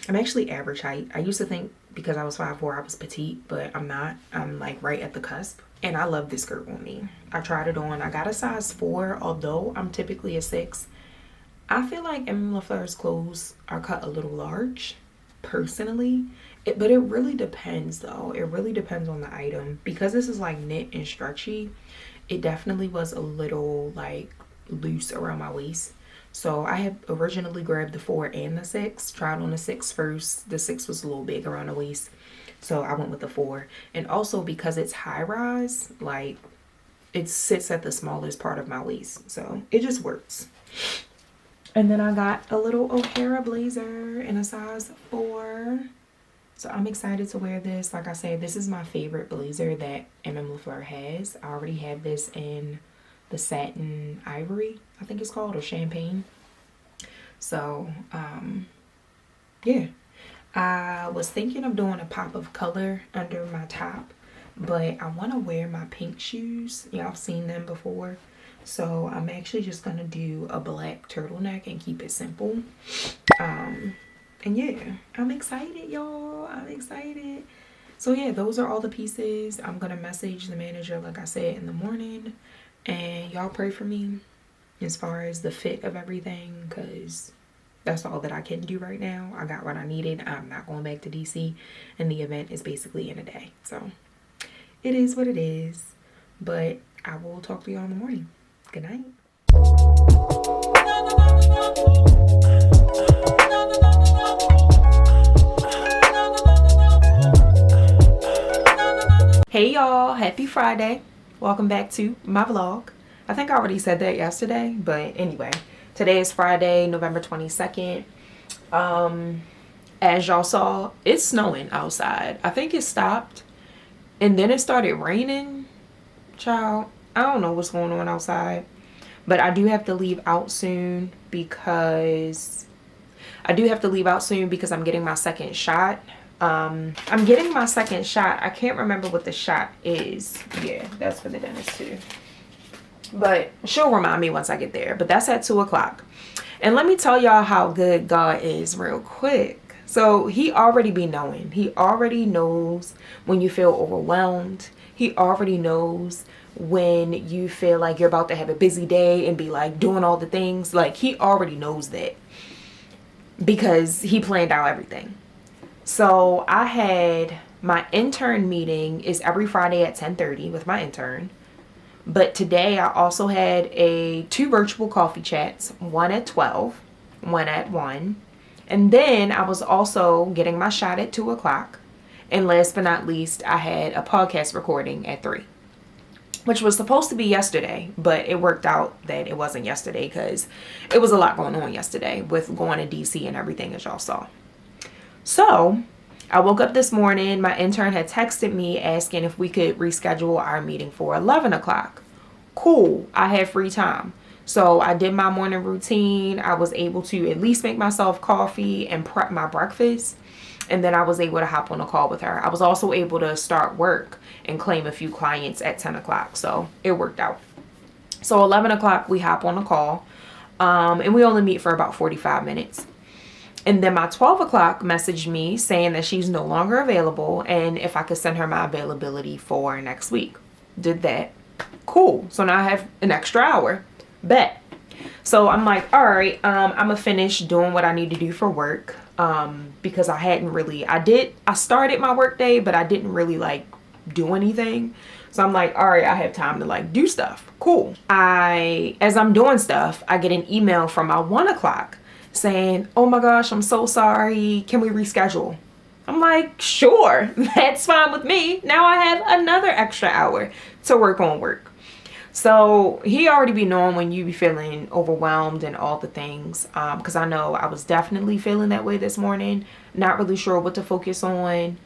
I'm actually average height. I used to think because I was 5'4" I was petite, but I'm not. I'm like right at the cusp. And I love this skirt on me. I tried it on. I got a size 4, although I'm typically a 6. I feel like Emma LaFleur's clothes are cut a little large, personally. But it really depends though. It really depends on the item. Because this is like knit and stretchy, it definitely was a little like loose around my waist. So I had originally grabbed the 4 and the 6. Tried on the 6 first. The 6 was a little big around the waist. So I went with the 4. And also because it's high rise, like it sits at the smallest part of my waist. So it just works. And then I got a little O'Hara blazer in a size 4. So I'm excited to wear this. Like I said, this is my favorite blazer that MM LaFleur has. I already have this in the satin ivory, I think it's called, or champagne. So, yeah. I was thinking of doing a pop of color under my top, but I want to wear my pink shoes. Y'all have seen them before. So I'm actually just going to do a black turtleneck and keep it simple. And yeah, I'm excited, y'all. I'm excited. So yeah, those are all the pieces. I'm gonna message the manager, like I said, in the morning. And y'all pray for me as far as the fit of everything, because that's all that I can do right now. I got what I needed. I'm not going back to DC, and the event is basically in a day. So it is what it is. But I will talk to y'all in the morning. Good night. Hey y'all, happy Friday. Welcome back to my vlog. I think I already said that yesterday, but anyway, today is Friday, November 22nd. As y'all saw, it's snowing outside. I think it stopped and then it started raining. Child, I don't know what's going on outside, but I do have to leave out soon because I'm getting my second shot. I'm getting my second shot. I can't remember what the shot is. Yeah, that's for the dentist too. But she'll remind me once I get there. But that's at 2 o'clock. And let me tell y'all how good God is real quick. So he already be knowing. He already knows when you feel overwhelmed. He already knows when you feel like you're about to have a busy day and be like doing all the things. Like he already knows that because he planned out everything. So I had my intern meeting is every Friday at 10:30 with my intern. But today I also had two virtual coffee chats, one at 12, one at 1. And then I was also getting my shot at 2 o'clock. And last but not least, I had a podcast recording at 3, which was supposed to be yesterday, but it worked out that it wasn't yesterday because it was a lot going on yesterday with going to DC and everything, as y'all saw. So I woke up this morning. My intern had texted me asking if we could reschedule our meeting for 11 o'clock. Cool. I had free time. So I did my morning routine. I was able to at least make myself coffee and prep my breakfast. And then I was able to hop on a call with her. I was also able to start work and claim a few clients at 10 o'clock. So it worked out. So 11 o'clock, we hop on a call. And we only meet for about 45 minutes. And then my 12 o'clock messaged me saying that she's no longer available and if I could send her my availability for next week. Did that. Cool. So now I have an extra hour. Bet. So I'm like, all right, I'm gonna finish doing what I need to do for work. Because I hadn't really, I started my work day, but I didn't really like do anything. So I'm like, all right, I have time to like do stuff. Cool. As I'm doing stuff, I get an email from my 1 o'clock saying, oh my gosh, I'm so sorry. Can we reschedule? I'm like, sure, that's fine with me. Now I have another extra hour to work on work. So he already be knowing when you be feeling overwhelmed and all the things. Because I know I was definitely feeling that way this morning. Not really sure what to focus on.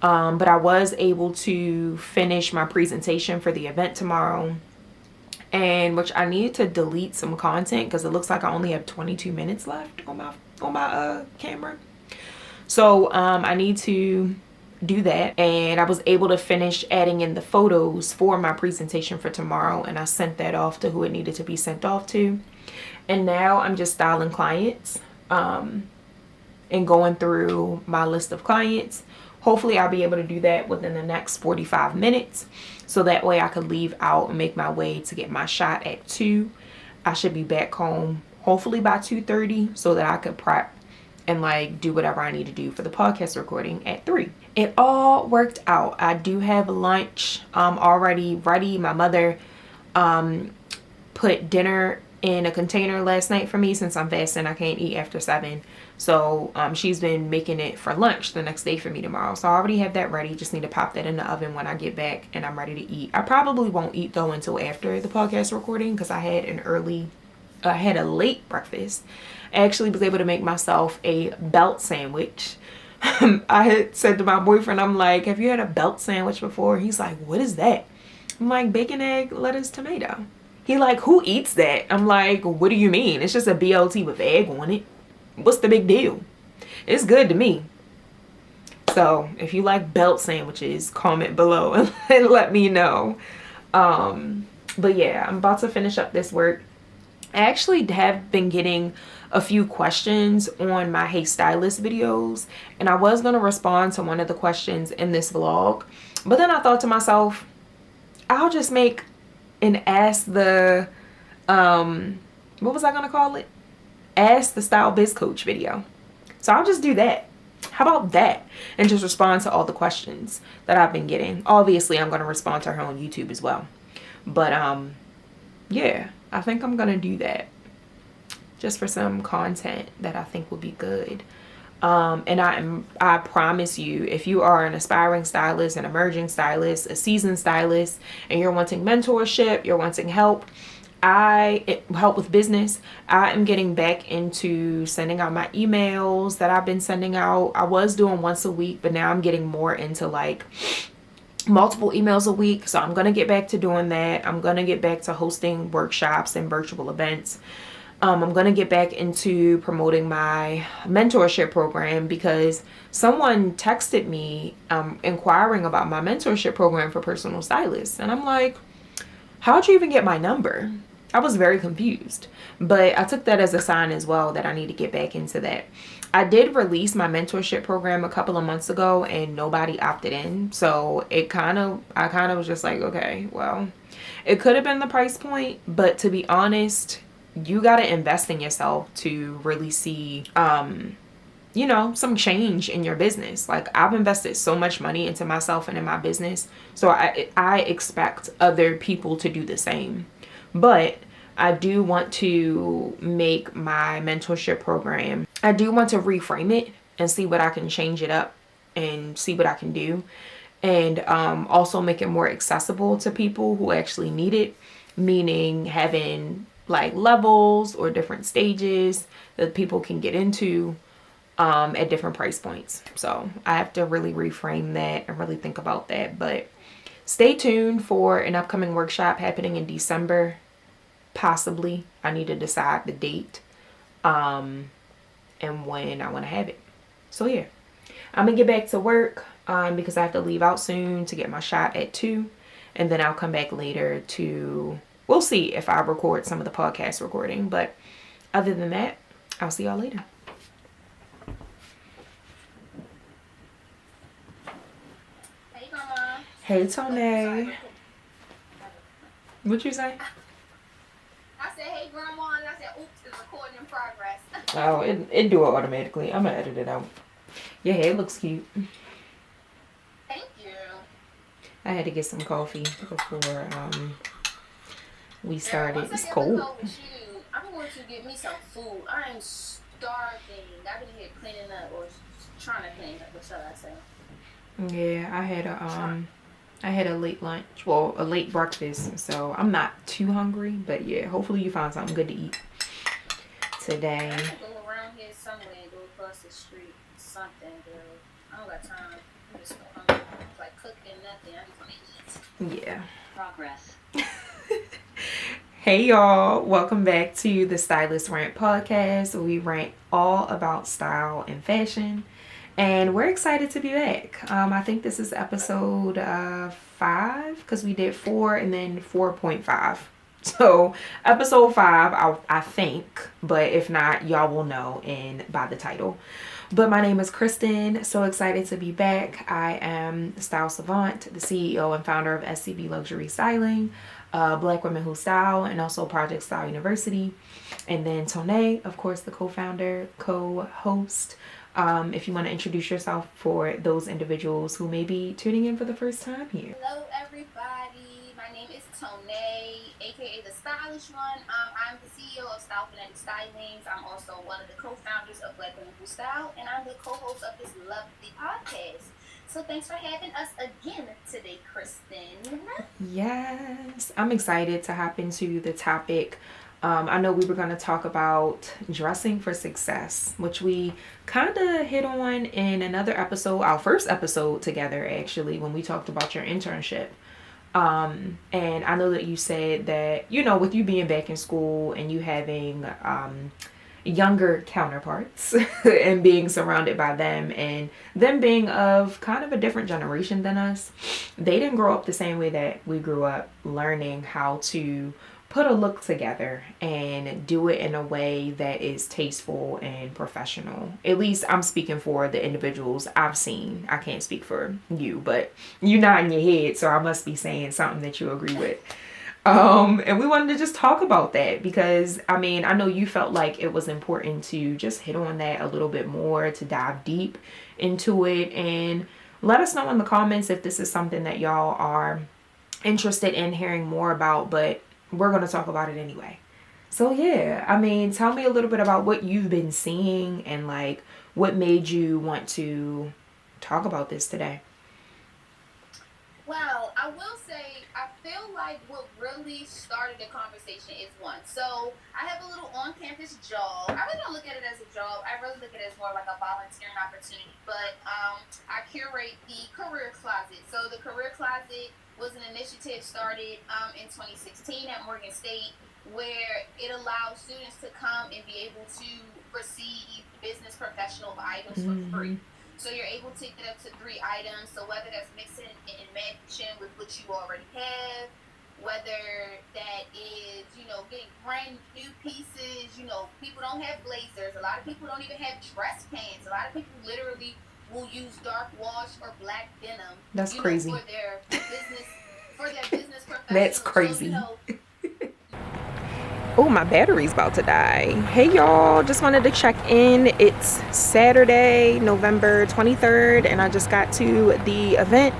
But I was able to finish my presentation for the event tomorrow. And which I need to delete some content because it looks like I only have 22 minutes left on my camera. So I need to do that, and I was able to finish adding in the photos for my presentation for tomorrow, and I sent that off to who it needed to be sent off to. And now I'm just styling clients and going through my list of clients. Hopefully I'll be able to do that within the next 45 minutes. So that way I could leave out and make my way to get my shot at 2. I should be back home hopefully by 2:30 so that I could prep and like do whatever I need to do for the podcast recording at 3. It all worked out. I do have lunch already ready. My mother put dinner in a container last night for me since I'm fasting. I can't eat after 7. So she's been making it for lunch the next day for me tomorrow. So I already have that ready. Just need to pop that in the oven when I get back and I'm ready to eat. I probably won't eat though until after the podcast recording because I had a late breakfast. I actually was able to make myself a belt sandwich. I had said to my boyfriend, I'm like, have you had a belt sandwich before? He's like, what is that? I'm like, bacon, egg, lettuce, tomato. He like, who eats that? I'm like, what do you mean? It's just a BLT with egg on it. What's the big deal? It's good to me. So if you like belt sandwiches, comment below and let me know. But yeah, I'm about to finish up this work. I actually have been getting a few questions on my Hey Stylist videos, and I was going to respond to one of the questions in this vlog, but then I thought to myself, I'll just make an Ask the, what was I going to call it? Ask the Style Biz Coach video. So I'll just do that. How about that? And just respond to all the questions that I've been getting. Obviously, I'm going to respond to her on YouTube as well. But, yeah, I think I'm going to do that. Just for some content that I think will be good. And I promise you, if you are an aspiring stylist, an emerging stylist, a seasoned stylist, and you're wanting mentorship, you're wanting help with business, I am getting back into sending out my emails that I've been sending out. I was doing once a week, but now I'm getting more into like multiple emails a week. So I'm going to get back to doing that. I'm going to get back to hosting workshops and virtual events. I'm going to get back into promoting my mentorship program because someone texted me inquiring about my mentorship program for personal stylists. And I'm like, how'd you even get my number? I was very confused, but I took that as a sign as well that I need to get back into that. I did release my mentorship program a couple of months ago and nobody opted in. So I kind of was just like, okay, well, it could have been the price point, but to be honest, you got to invest in yourself to really see you know, some change in your business. Like, I've invested so much money into myself and in my business, so I expect other people to do the same. But I do want to make my mentorship program, I do want to reframe it and see what I can change it up and see what I can do, and also make it more accessible to people who actually need it, meaning having like levels or different stages that people can get into at different price points. So I have to really reframe that and really think about that. But stay tuned for an upcoming workshop happening in December. Possibly. I need to decide the date and when I want to have it. So yeah, I'm gonna get back to work because I have to leave out soon to get my shot at 2, and then I'll come back later to, we'll see if I record some of the podcast recording. But other than that, I'll see y'all later. Hey, Grandma. Hey, Tony. What'd you say? I said, hey, Grandma, and I said, oops, it's recording in progress. Oh, it do it automatically. I'm gonna edit it out. Your hair looks cute. Thank you. I had to get some coffee before we started. Once I It's get cold. the with you, I'm going to get me some food. I am starving. I've been here cleaning up, or trying to clean up, what shall I say? Yeah, I had a late lunch, well, a late breakfast, so I'm not too hungry. But yeah, hopefully you find something good to eat today. I can go around here somewhere and go across the street, something, girl. I don't got time. I'm just hungry. It's like cooking nothing. I just want to eat. Yeah. Progress. Hey y'all, welcome back to the Stylist Rant podcast. We rant all about style and fashion, and we're excited to be back. I think this is episode 5, because we did 4 and then 4.5. So episode 5, I think, but if not, y'all will know by the title. But my name is Kristen. So excited to be back. I am Style Savant, the CEO and founder of SCB Luxury Styling, Black Women Who Style, and also Project Style University. And then Tone, of course, the co-founder, co-host. If you want to introduce yourself for those individuals who may be tuning in for the first time here. Hello, everybody. My name is Tone, aka the Stylish One. I'm the CEO of Style Fanatic Stylings. I'm also one of the co-founders of Black Women Who Style, and I'm the co-host of this lovely podcast. So thanks for having us again today, Kristen. Yes, I'm excited to hop into the topic. I know we were going to talk about dressing for success, which we kind of hit on in another episode, our first episode together, actually, when we talked about your internship. And I know that you said that, you know, with you being back in school and you having younger counterparts and being surrounded by them, and them being of kind of a different generation than us, they didn't grow up the same way that we grew up, learning how to put a look together and do it in a way that is tasteful and professional. At least I'm speaking for the individuals I've seen. I can't speak for you, but you're not in your head, so I must be saying something that you agree with. And we wanted to just talk about that because, I mean, I know you felt like it was important to just hit on that a little bit more, to dive deep into it, and let us know in the comments if this is something that y'all are interested in hearing more about, but we're going to talk about it anyway. So yeah, I mean, tell me a little bit about what you've been seeing and like what made you want to talk about this today. Well, I will say, I feel like what really started the conversation is one. So I have a little on-campus job. I really don't look at it as a job. I really look at it as more like a volunteering opportunity. But I curate the Career Closet. So the Career Closet was an initiative started in 2016 at Morgan State, where it allows students to come and be able to receive business professional items for free. So you're able to get up to 3 items. So whether that's mixing and matching with what you already have, whether that is, you know, getting brand new pieces. You know, people don't have blazers. A lot of people don't even have dress pants. A lot of people literally will use dark wash or black denim. That's crazy. For their business professional. That's crazy. So, Oh, my battery's about to die. Hey y'all, just wanted to check in. It's Saturday, November 23rd, and I just got to the event.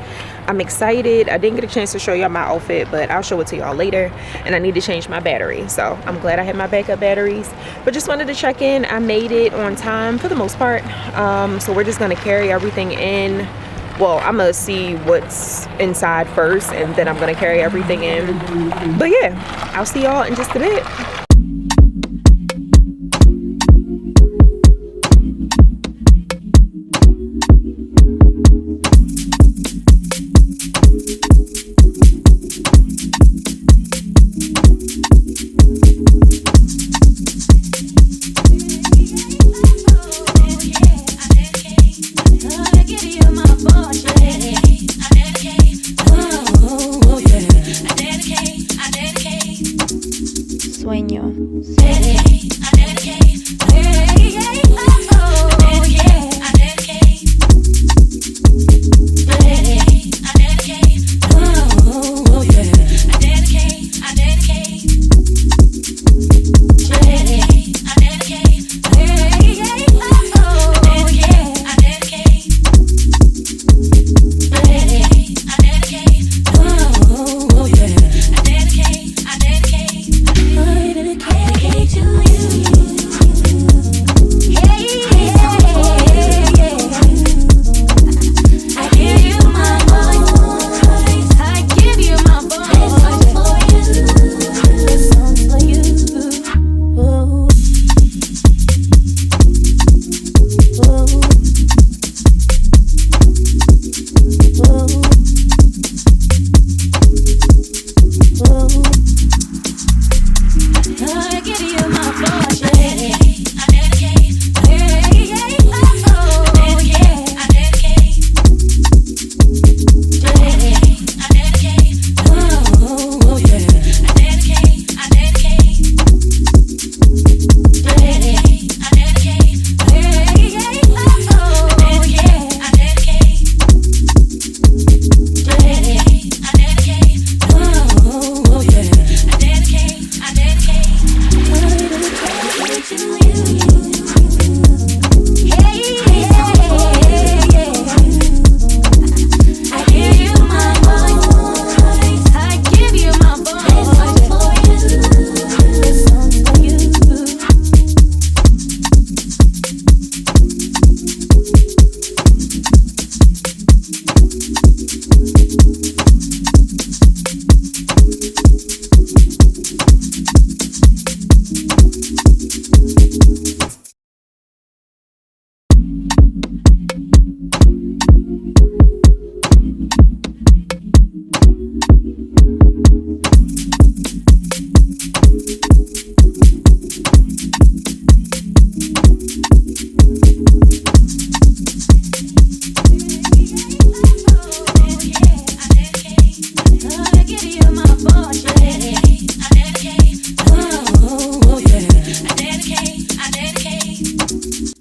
I'm excited. I didn't get a chance to show y'all my outfit, but I'll show it to y'all later. And I need to change my battery, so I'm glad I had my backup batteries. But just wanted to check in. I made it on time for the most part. So we're just gonna carry everything in. Well, I'm gonna see what's inside first, and then I'm gonna carry everything in. But yeah, I'll see y'all in just a bit.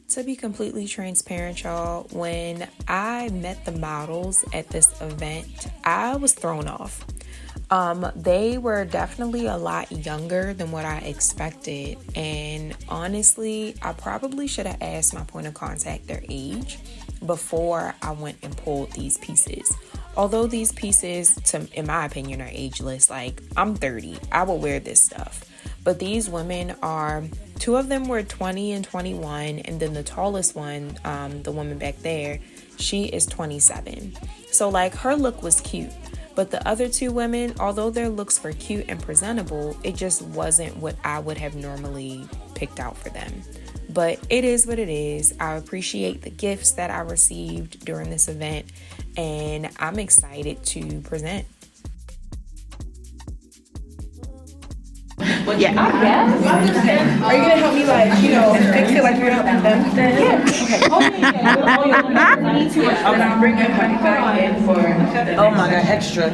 To be completely transparent, y'all, when I met the models at this event, I was thrown off. They were definitely a lot younger than what I expected, and honestly, I probably should have asked my point of contact their age before I went and pulled these pieces. Although these pieces, in my opinion, are ageless. Like, I'm 30, I will wear this stuff. But these women are, two of them were 20 and 21, and then the tallest one, the woman back there, she is 27. So like, her look was cute, but the other two women, although their looks were cute and presentable, it just wasn't what I would have normally picked out for them. But it is what it is. I appreciate the gifts that I received during this event, and I'm excited to present. Yeah, I guess. Are you gonna help me, like, fix it like you're helping them? Yeah. Okay. I'll bring your honey back in for. Oh my God, extra.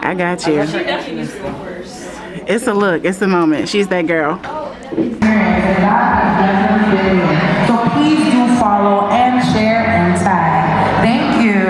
I got you. It's a look. It's a moment. She's that girl. So please do follow and share and tag. Thank you.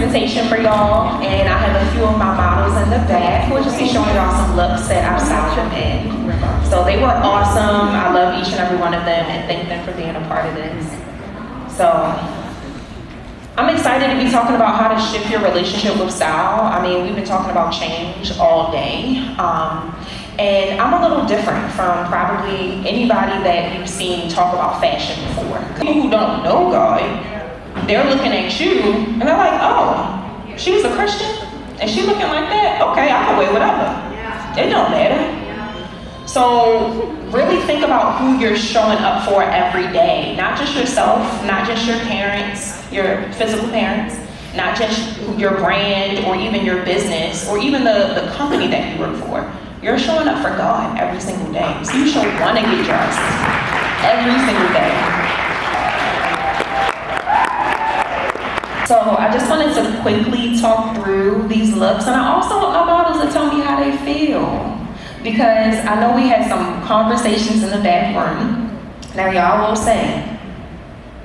presentation for y'all, and I have a few of my models in the back. We'll just be showing y'all some looks that I've styled them in. So they were awesome. I love each and every one of them and thank them for being a part of this. So I'm excited to be talking about how to shift your relationship with style. I mean, we've been talking about change all day. And I'm a little different from probably anybody that you've seen talk about fashion before. People who don't know God, they're looking at you and they're like, oh, she was a Christian and she looking like that? Okay, I can wear whatever. It don't matter. So really think about who you're showing up for every day. Not just yourself, not just your parents, your physical parents, not just your brand or even your business or even the company that you work for. You're showing up for God every single day. So you should want to get dressed every single day. So I just wanted to quickly talk through these looks, and I also want my models to tell me how they feel. Because I know we had some conversations in the back room. Now y'all will say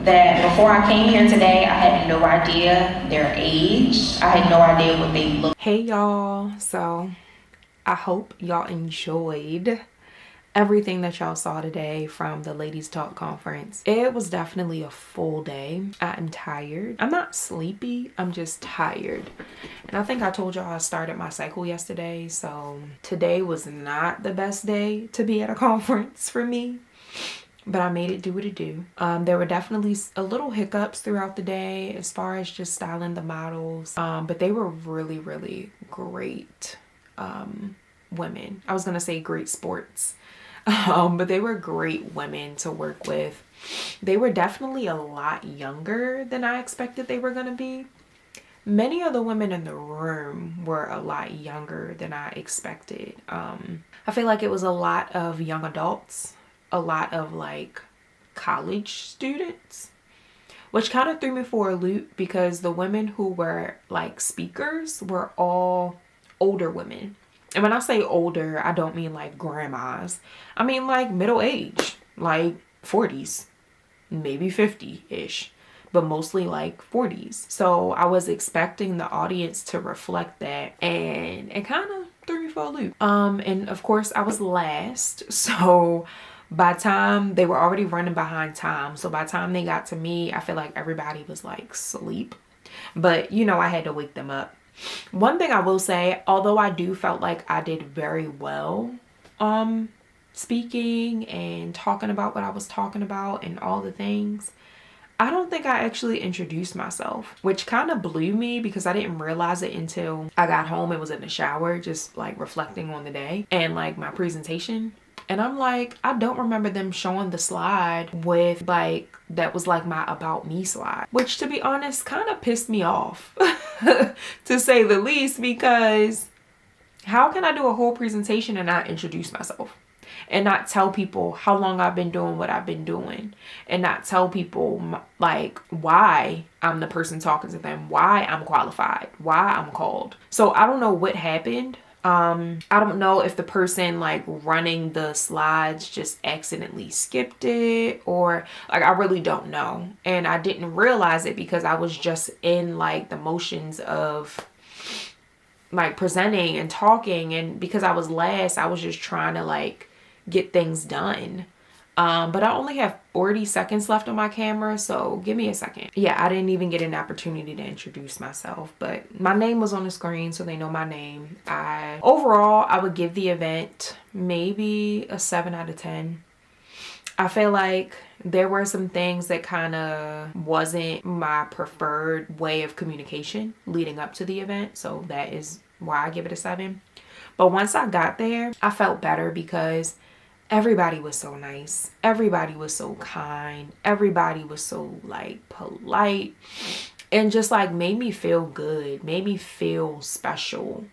that before I came here today, I had no idea their age. I had no idea what they looked. Hey y'all, so I hope y'all enjoyed everything that y'all saw today from the Ladies Talk conference. It was definitely a full day. I am tired. I'm not sleepy, I'm just tired. And I think I told y'all I started my cycle yesterday, so today was not the best day to be at a conference for me. But I made it do what it do. There were definitely a little hiccups throughout the day as far as just styling the models. But they were really, really great women. I was gonna say great sports. But they were great women to work with. They were definitely a lot younger than I expected they were going to be. Many of the women in the room were a lot younger than I expected. I feel like it was a lot of young adults, a lot of like college students, which kind of threw me for a loop because the women who were like speakers were all older women. And when I say older, I don't mean like grandmas. I mean like middle age, like 40s, maybe 50-ish, but mostly like 40s. So I was expecting the audience to reflect that, and it kind of threw me for a loop. And of course I was last. So by time they were already running behind time. So by the time they got to me, I feel like everybody was like asleep, but you know, I had to wake them up. One thing I will say, although I do felt like I did very well speaking and talking about what I was talking about and all the things, I don't think I actually introduced myself, which kind of blew me because I didn't realize it until I got home and was in the shower just like reflecting on the day and like my presentation. And I'm like, I don't remember them showing the slide with like, that was like my about me slide, which to be honest, kind of pissed me off to say the least, because how can I do a whole presentation and not introduce myself and not tell people how long I've been doing what I've been doing and not tell people like why I'm the person talking to them, why I'm qualified, why I'm called. So I don't know what happened. I don't know if the person like running the slides just accidentally skipped it, or like I really don't know. And I didn't realize it because I was just in like the motions of like presenting and talking, and because I was last, I was just trying to like get things done. But I only have 40 seconds left on my camera, so give me a second. Yeah, I didn't even get an opportunity to introduce myself, but my name was on the screen, so they know my name. Overall, I would give the event maybe a 7 out of 10. I feel like there were some things that kind of wasn't my preferred way of communication leading up to the event, so that is why I give it a 7. But once I got there, I felt better because everybody was so nice. Everybody was so kind. Everybody was so like polite and just like made me feel good, made me feel special.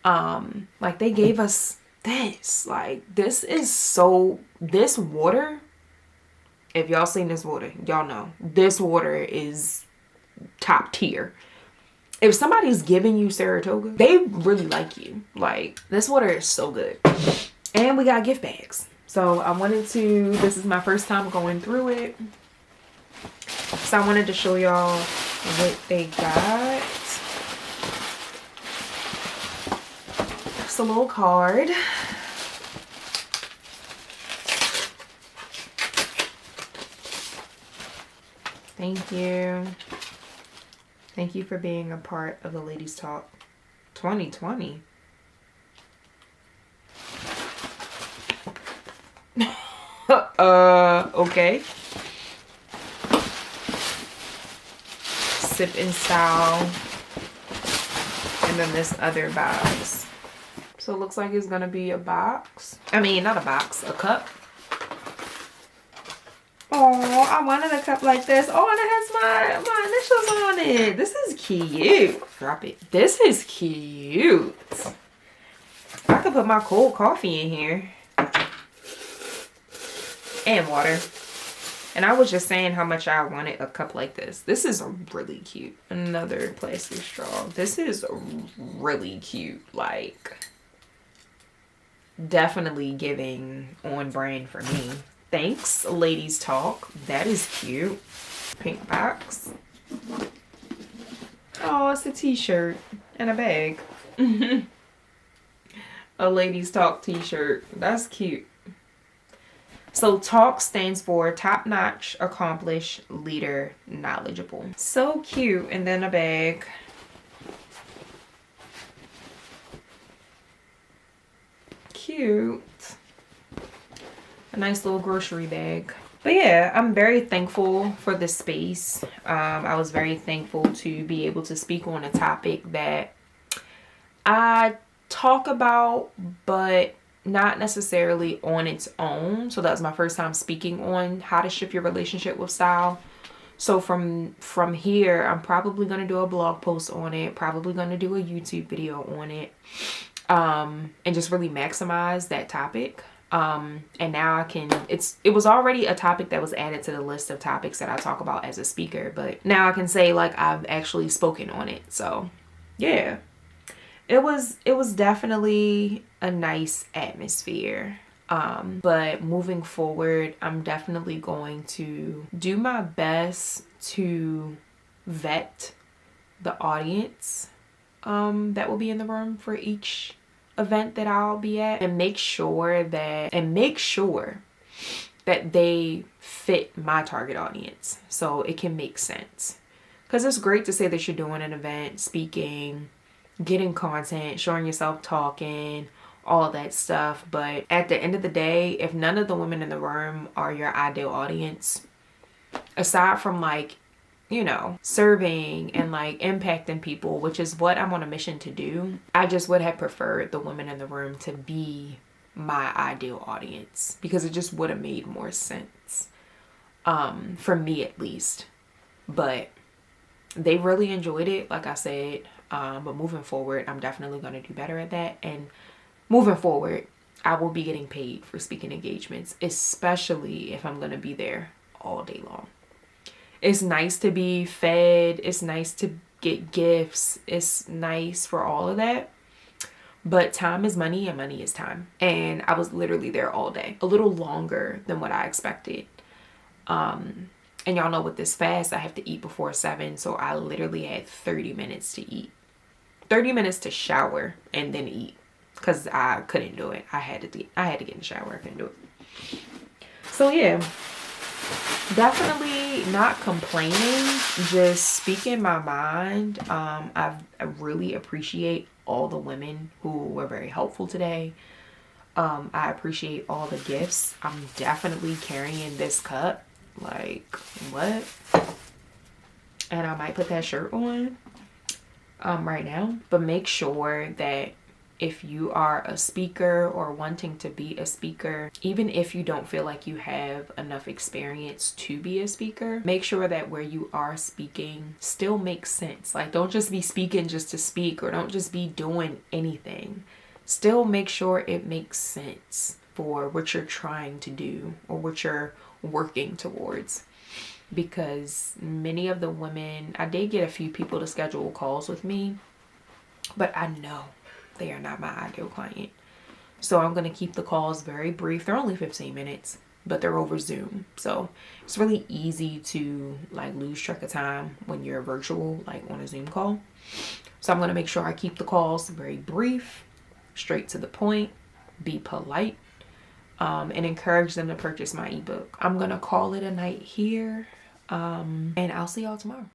Like they gave us this, like this water, if y'all seen this water, y'all know this water is top tier. If somebody's giving you Saratoga, they really like you. Like this water is so good. And we got gift bags. So I wanted to, this is my first time going through it. So I wanted to show y'all what they got. It's a little card. Thank you. Thank you for being a part of the Ladies Talk 2020. Okay. Sip and Style. And then this other box. So it looks like it's gonna be a box. I mean, not a box, a cup. Oh, I wanted a cup like this. Oh, and it has my initials on it. This is cute. Drop it. This is cute. I could put my cold coffee in here. And water. And I was just saying how much I wanted a cup like this. This is really cute. Another plastic straw. This is really cute. Like, definitely giving on brand for me. Thanks, Ladies Talk. That is cute. Pink box. Oh, it's a t-shirt and a bag. A Ladies Talk t-shirt. That's cute. So TALK stands for top notch, accomplished, leader, knowledgeable. So cute. And then a bag. Cute. A nice little grocery bag. But yeah, I'm very thankful for the space. I was very thankful to be able to speak on a topic that I talk about, but not necessarily on its own. So that was my first time speaking on how to shift your relationship with style. So from here, I'm probably going to do a blog post on it, probably going to do a YouTube video on it, and just really maximize that topic. And now I can, it was already a topic that was added to the list of topics that I talk about as a speaker, but now I can say like I've actually spoken on it. So yeah, it was definitely a nice atmosphere. But moving forward, I'm definitely going to do my best to vet the audience that will be in the room for each event that I'll be at, and make sure that they fit my target audience so it can make sense. Because it's great to say that you're doing an event, speaking, getting content, showing yourself talking, all that stuff, but at the end of the day, if none of the women in the room are your ideal audience, aside from like, you know, serving and like impacting people, which is what I'm on a mission to do, I just would have preferred the women in the room to be my ideal audience, because it just would have made more sense, for me at least. But they really enjoyed it, like I said. But moving forward, I'm definitely going to do better at that. And moving forward, I will be getting paid for speaking engagements, especially if I'm going to be there all day long. It's nice to be fed. It's nice to get gifts. It's nice for all of that. But time is money and money is time. And I was literally there all day, a little longer than what I expected. And y'all know with this fast, I have to eat before 7. So I literally had 30 minutes to eat, 30 minutes to shower and then eat, because I couldn't do it. I had to get in the shower. I couldn't do it. So yeah, definitely not complaining, just speaking my mind. I really appreciate all the women who were very helpful today. I appreciate all the gifts. I'm definitely carrying this cup. Like, what? And I might put that shirt on right now. But make sure that if you are a speaker or wanting to be a speaker, even if you don't feel like you have enough experience to be a speaker, make sure that where you are speaking still makes sense. Like, don't just be speaking just to speak, or don't just be doing anything. Still make sure it makes sense for what you're trying to do or what you're working towards. Because many of the women, I did get a few people to schedule calls with me, but I know they are not my ideal client. So I'm going to keep the calls very brief. They're only 15 minutes, but they're over Zoom. So it's really easy to like lose track of time when you're virtual, like on a Zoom call. So I'm going to make sure I keep the calls very brief straight to the point, be polite, and encourage them to purchase my ebook. I'm gonna call it a night here, and I'll see y'all tomorrow.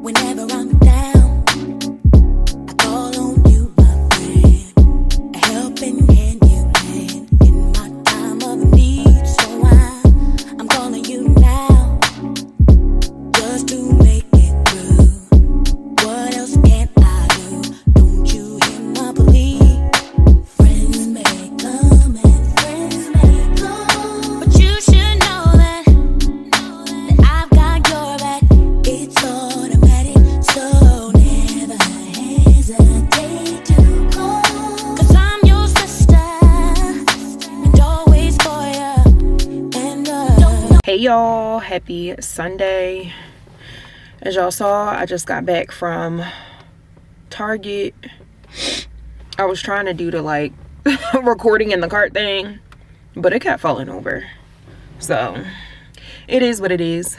Whenever I'm down, I call on you, my friend. A helping hand you lend in my time of need. So I'm calling you now, just to make it through. What else can I do? Don't you hear my plea? Friends may come and friends may go, but you should know that I've got your back. It's automatic, so never hesitate to call. 'Cause I'm your sister and always for you. And Hey y'all, happy Sunday. As y'all saw, I just got back from Target. I was trying to do the like recording in the cart thing, but it kept falling over. So it is what it is.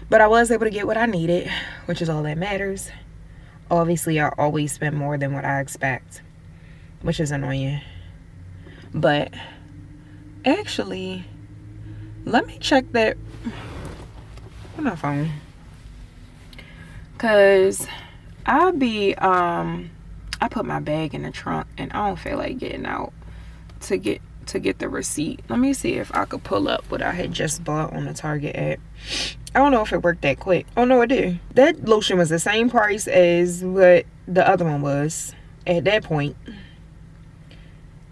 But I was able to get what I needed, which is all that matters. Obviously, I always spend more than what I expect, which is annoying. But actually, let me check that on my phone. Cause I put my bag in the trunk and I don't feel like getting out to get the receipt. Let me see if I could pull up what I had just bought on the Target app. I don't know if it worked that quick. Oh no, it did. That lotion was the same price as what the other one was at that point.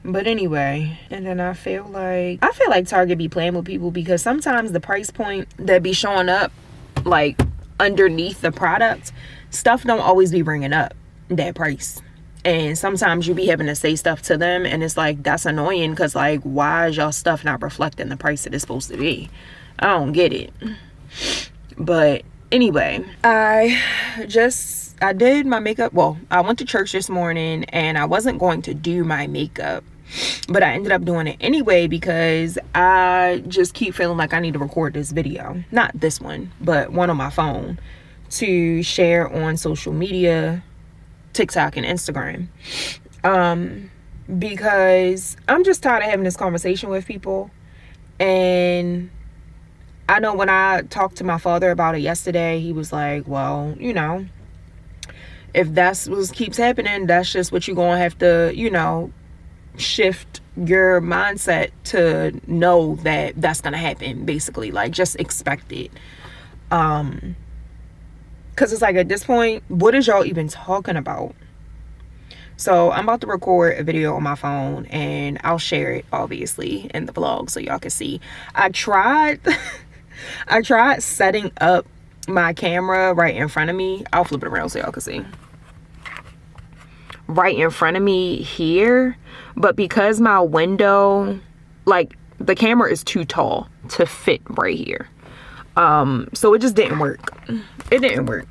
But anyway, and then I feel like Target be playing with people, because sometimes the price point that be showing up like underneath the product, stuff don't always be bringing up that price. And sometimes you be having to say stuff to them, and it's like, that's annoying, because like, why is y'all stuff not reflecting the price that it's supposed to be? I don't get it. But anyway, I did my makeup. Well, I went to church this morning and I wasn't going to do my makeup, but I ended up doing it anyway because I just keep feeling like I need to record this video. Not this one, but one on my phone to share on social media, TikTok and Instagram. Because I'm just tired of having this conversation with people. And I know when I talked to my father about it yesterday, he was like, well, you know, if that's what keeps happening, that's just what you're going to have to, you know, shift your mindset to know that that's going to happen, basically. Like, just expect it. Because it's like, at this point, what is y'all even talking about? So I'm about to record a video on my phone and I'll share it, obviously, in the vlog so y'all can see. I tried setting up my camera right in front of me. I'll flip it around so y'all can see. Right in front of me here. But because my window, like, the camera is too tall to fit right here. So it just didn't work. It didn't work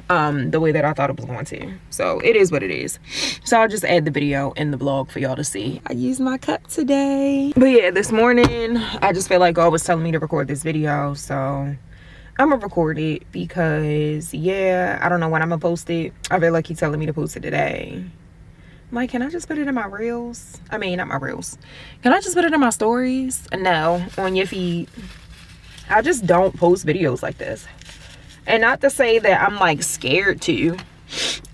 the way that I thought it was going to. So it is what it is. So I'll just add the video in the vlog for y'all to see. I used my cup today. But yeah, this morning I just feel like God was telling me to record this video, so I'm gonna record it because, yeah, I don't know when I'm gonna post it. I feel like he's telling me to post it today. I'm like, can I just put it in my reels? I mean, not my reels. Can I just put it in my stories? No, on your feed. I just don't post videos like this. And not to say that I'm like scared to.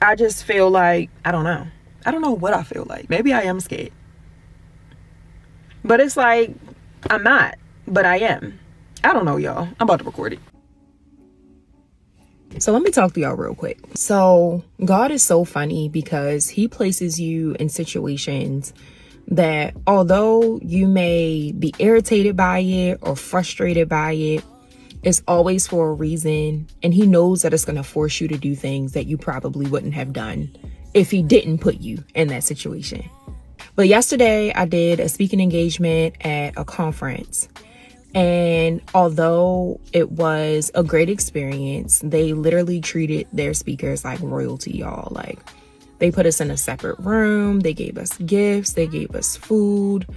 I just feel like, I don't know. I don't know what I feel like. Maybe I am scared. But it's like, I'm not. But I am. I don't know, y'all. I'm about to record it. So let me talk to y'all real quick. So God is so funny because he places you in situations that, although you may be irritated by it or frustrated by it, it's always for a reason. And he knows that it's going to force you to do things that you probably wouldn't have done if he didn't put you in that situation. But yesterday I did a speaking engagement at a conference. And although it was a great experience, they literally treated their speakers like royalty, y'all. Like, they put us in a separate room. They gave us gifts. They gave us food.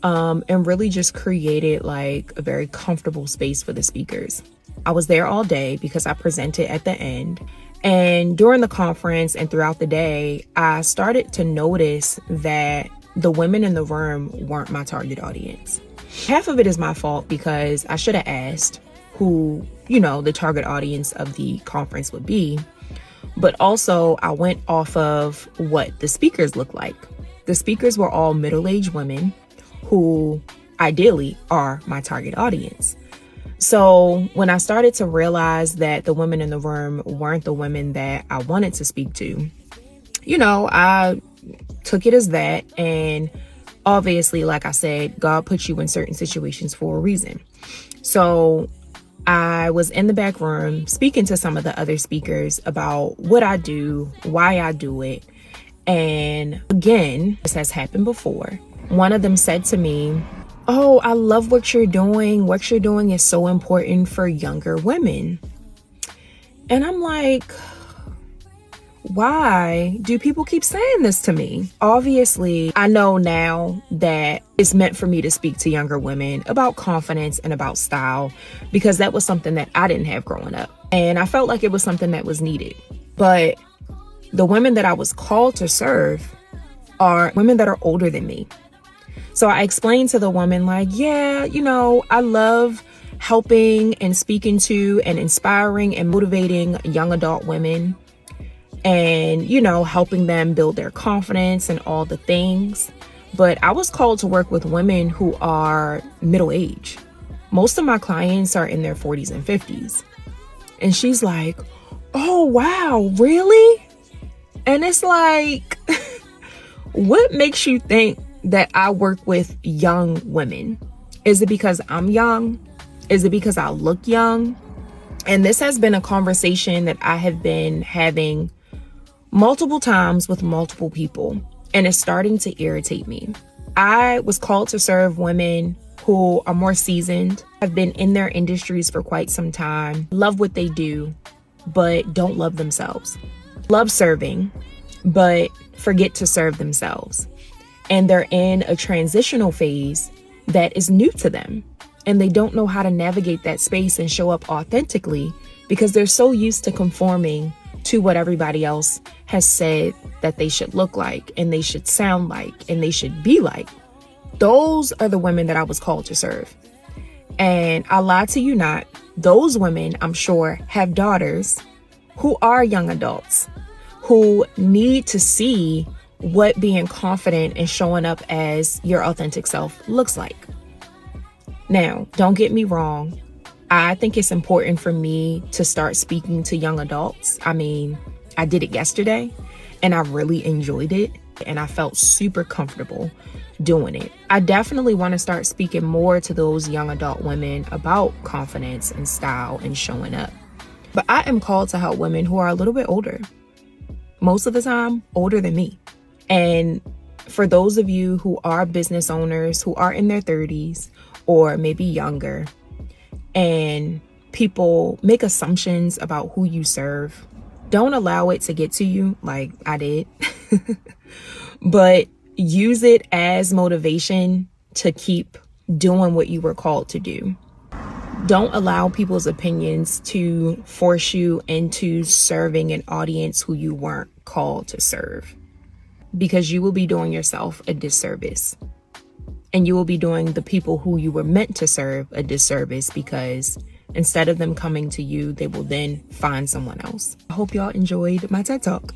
and really just created like a very comfortable space for the speakers. I was there all day because I presented at the end. And during the conference and throughout the day, I started to notice that the women in the room weren't my target audience. Half of it is my fault because I should have asked who, the target audience of the conference would be. But also I went off of what the speakers looked like. The speakers were all middle-aged women who ideally are my target audience. So when I started to realize that the women in the room weren't the women that I wanted to speak to, I took it as that. And obviously, like I said, God puts you in certain situations for a reason. So I was in the back room speaking to some of the other speakers about what I do, why I do it. And again, this has happened before. One of them said to me, "Oh, I love what you're doing. What you're doing is so important for younger women." And I'm like, why do people keep saying this to me? Obviously, I know now that it's meant for me to speak to younger women about confidence and about style, because that was something that I didn't have growing up. And I felt like it was something that was needed. But the women that I was called to serve are women that are older than me. So I explained to the woman, like, yeah, I love helping and speaking to and inspiring and motivating young adult women and, helping them build their confidence and all the things. But I was called to work with women who are middle age. Most of my clients are in their 40s and 50s. And she's like, "Oh, wow, really?" And it's like, what makes you think that I work with young women? Is it because I'm young? Is it because I look young? And this has been a conversation that I have been having multiple times with multiple people, and it's starting to irritate me. I was called to serve women who are more seasoned, have been in their industries for quite some time, love what they do, but don't love themselves. Love serving, but forget to serve themselves. And they're in a transitional phase that is new to them. And they don't know how to navigate that space and show up authentically because they're so used to conforming to what everybody else has said that they should look like and they should sound like and they should be like. Those are the women that I was called to serve. And I lie to you not, those women, I'm sure, have daughters who are young adults who need to see what being confident and showing up as your authentic self looks like. Now, don't get me wrong. I think it's important for me to start speaking to young adults. I mean, I did it yesterday and I really enjoyed it and I felt super comfortable doing it. I definitely want to start speaking more to those young adult women about confidence and style and showing up. But I am called to help women who are a little bit older. Most of the time, older than me. And for those of you who are business owners who are in their 30s or maybe younger, and people make assumptions about who you serve, don't allow it to get to you like I did. But use it as motivation to keep doing what you were called to do. Don't allow people's opinions to force you into serving an audience who you weren't called to serve, because you will be doing yourself a disservice. And you will be doing the people who you were meant to serve a disservice, because instead of them coming to you, they will then find someone else. I hope y'all enjoyed my TED Talk.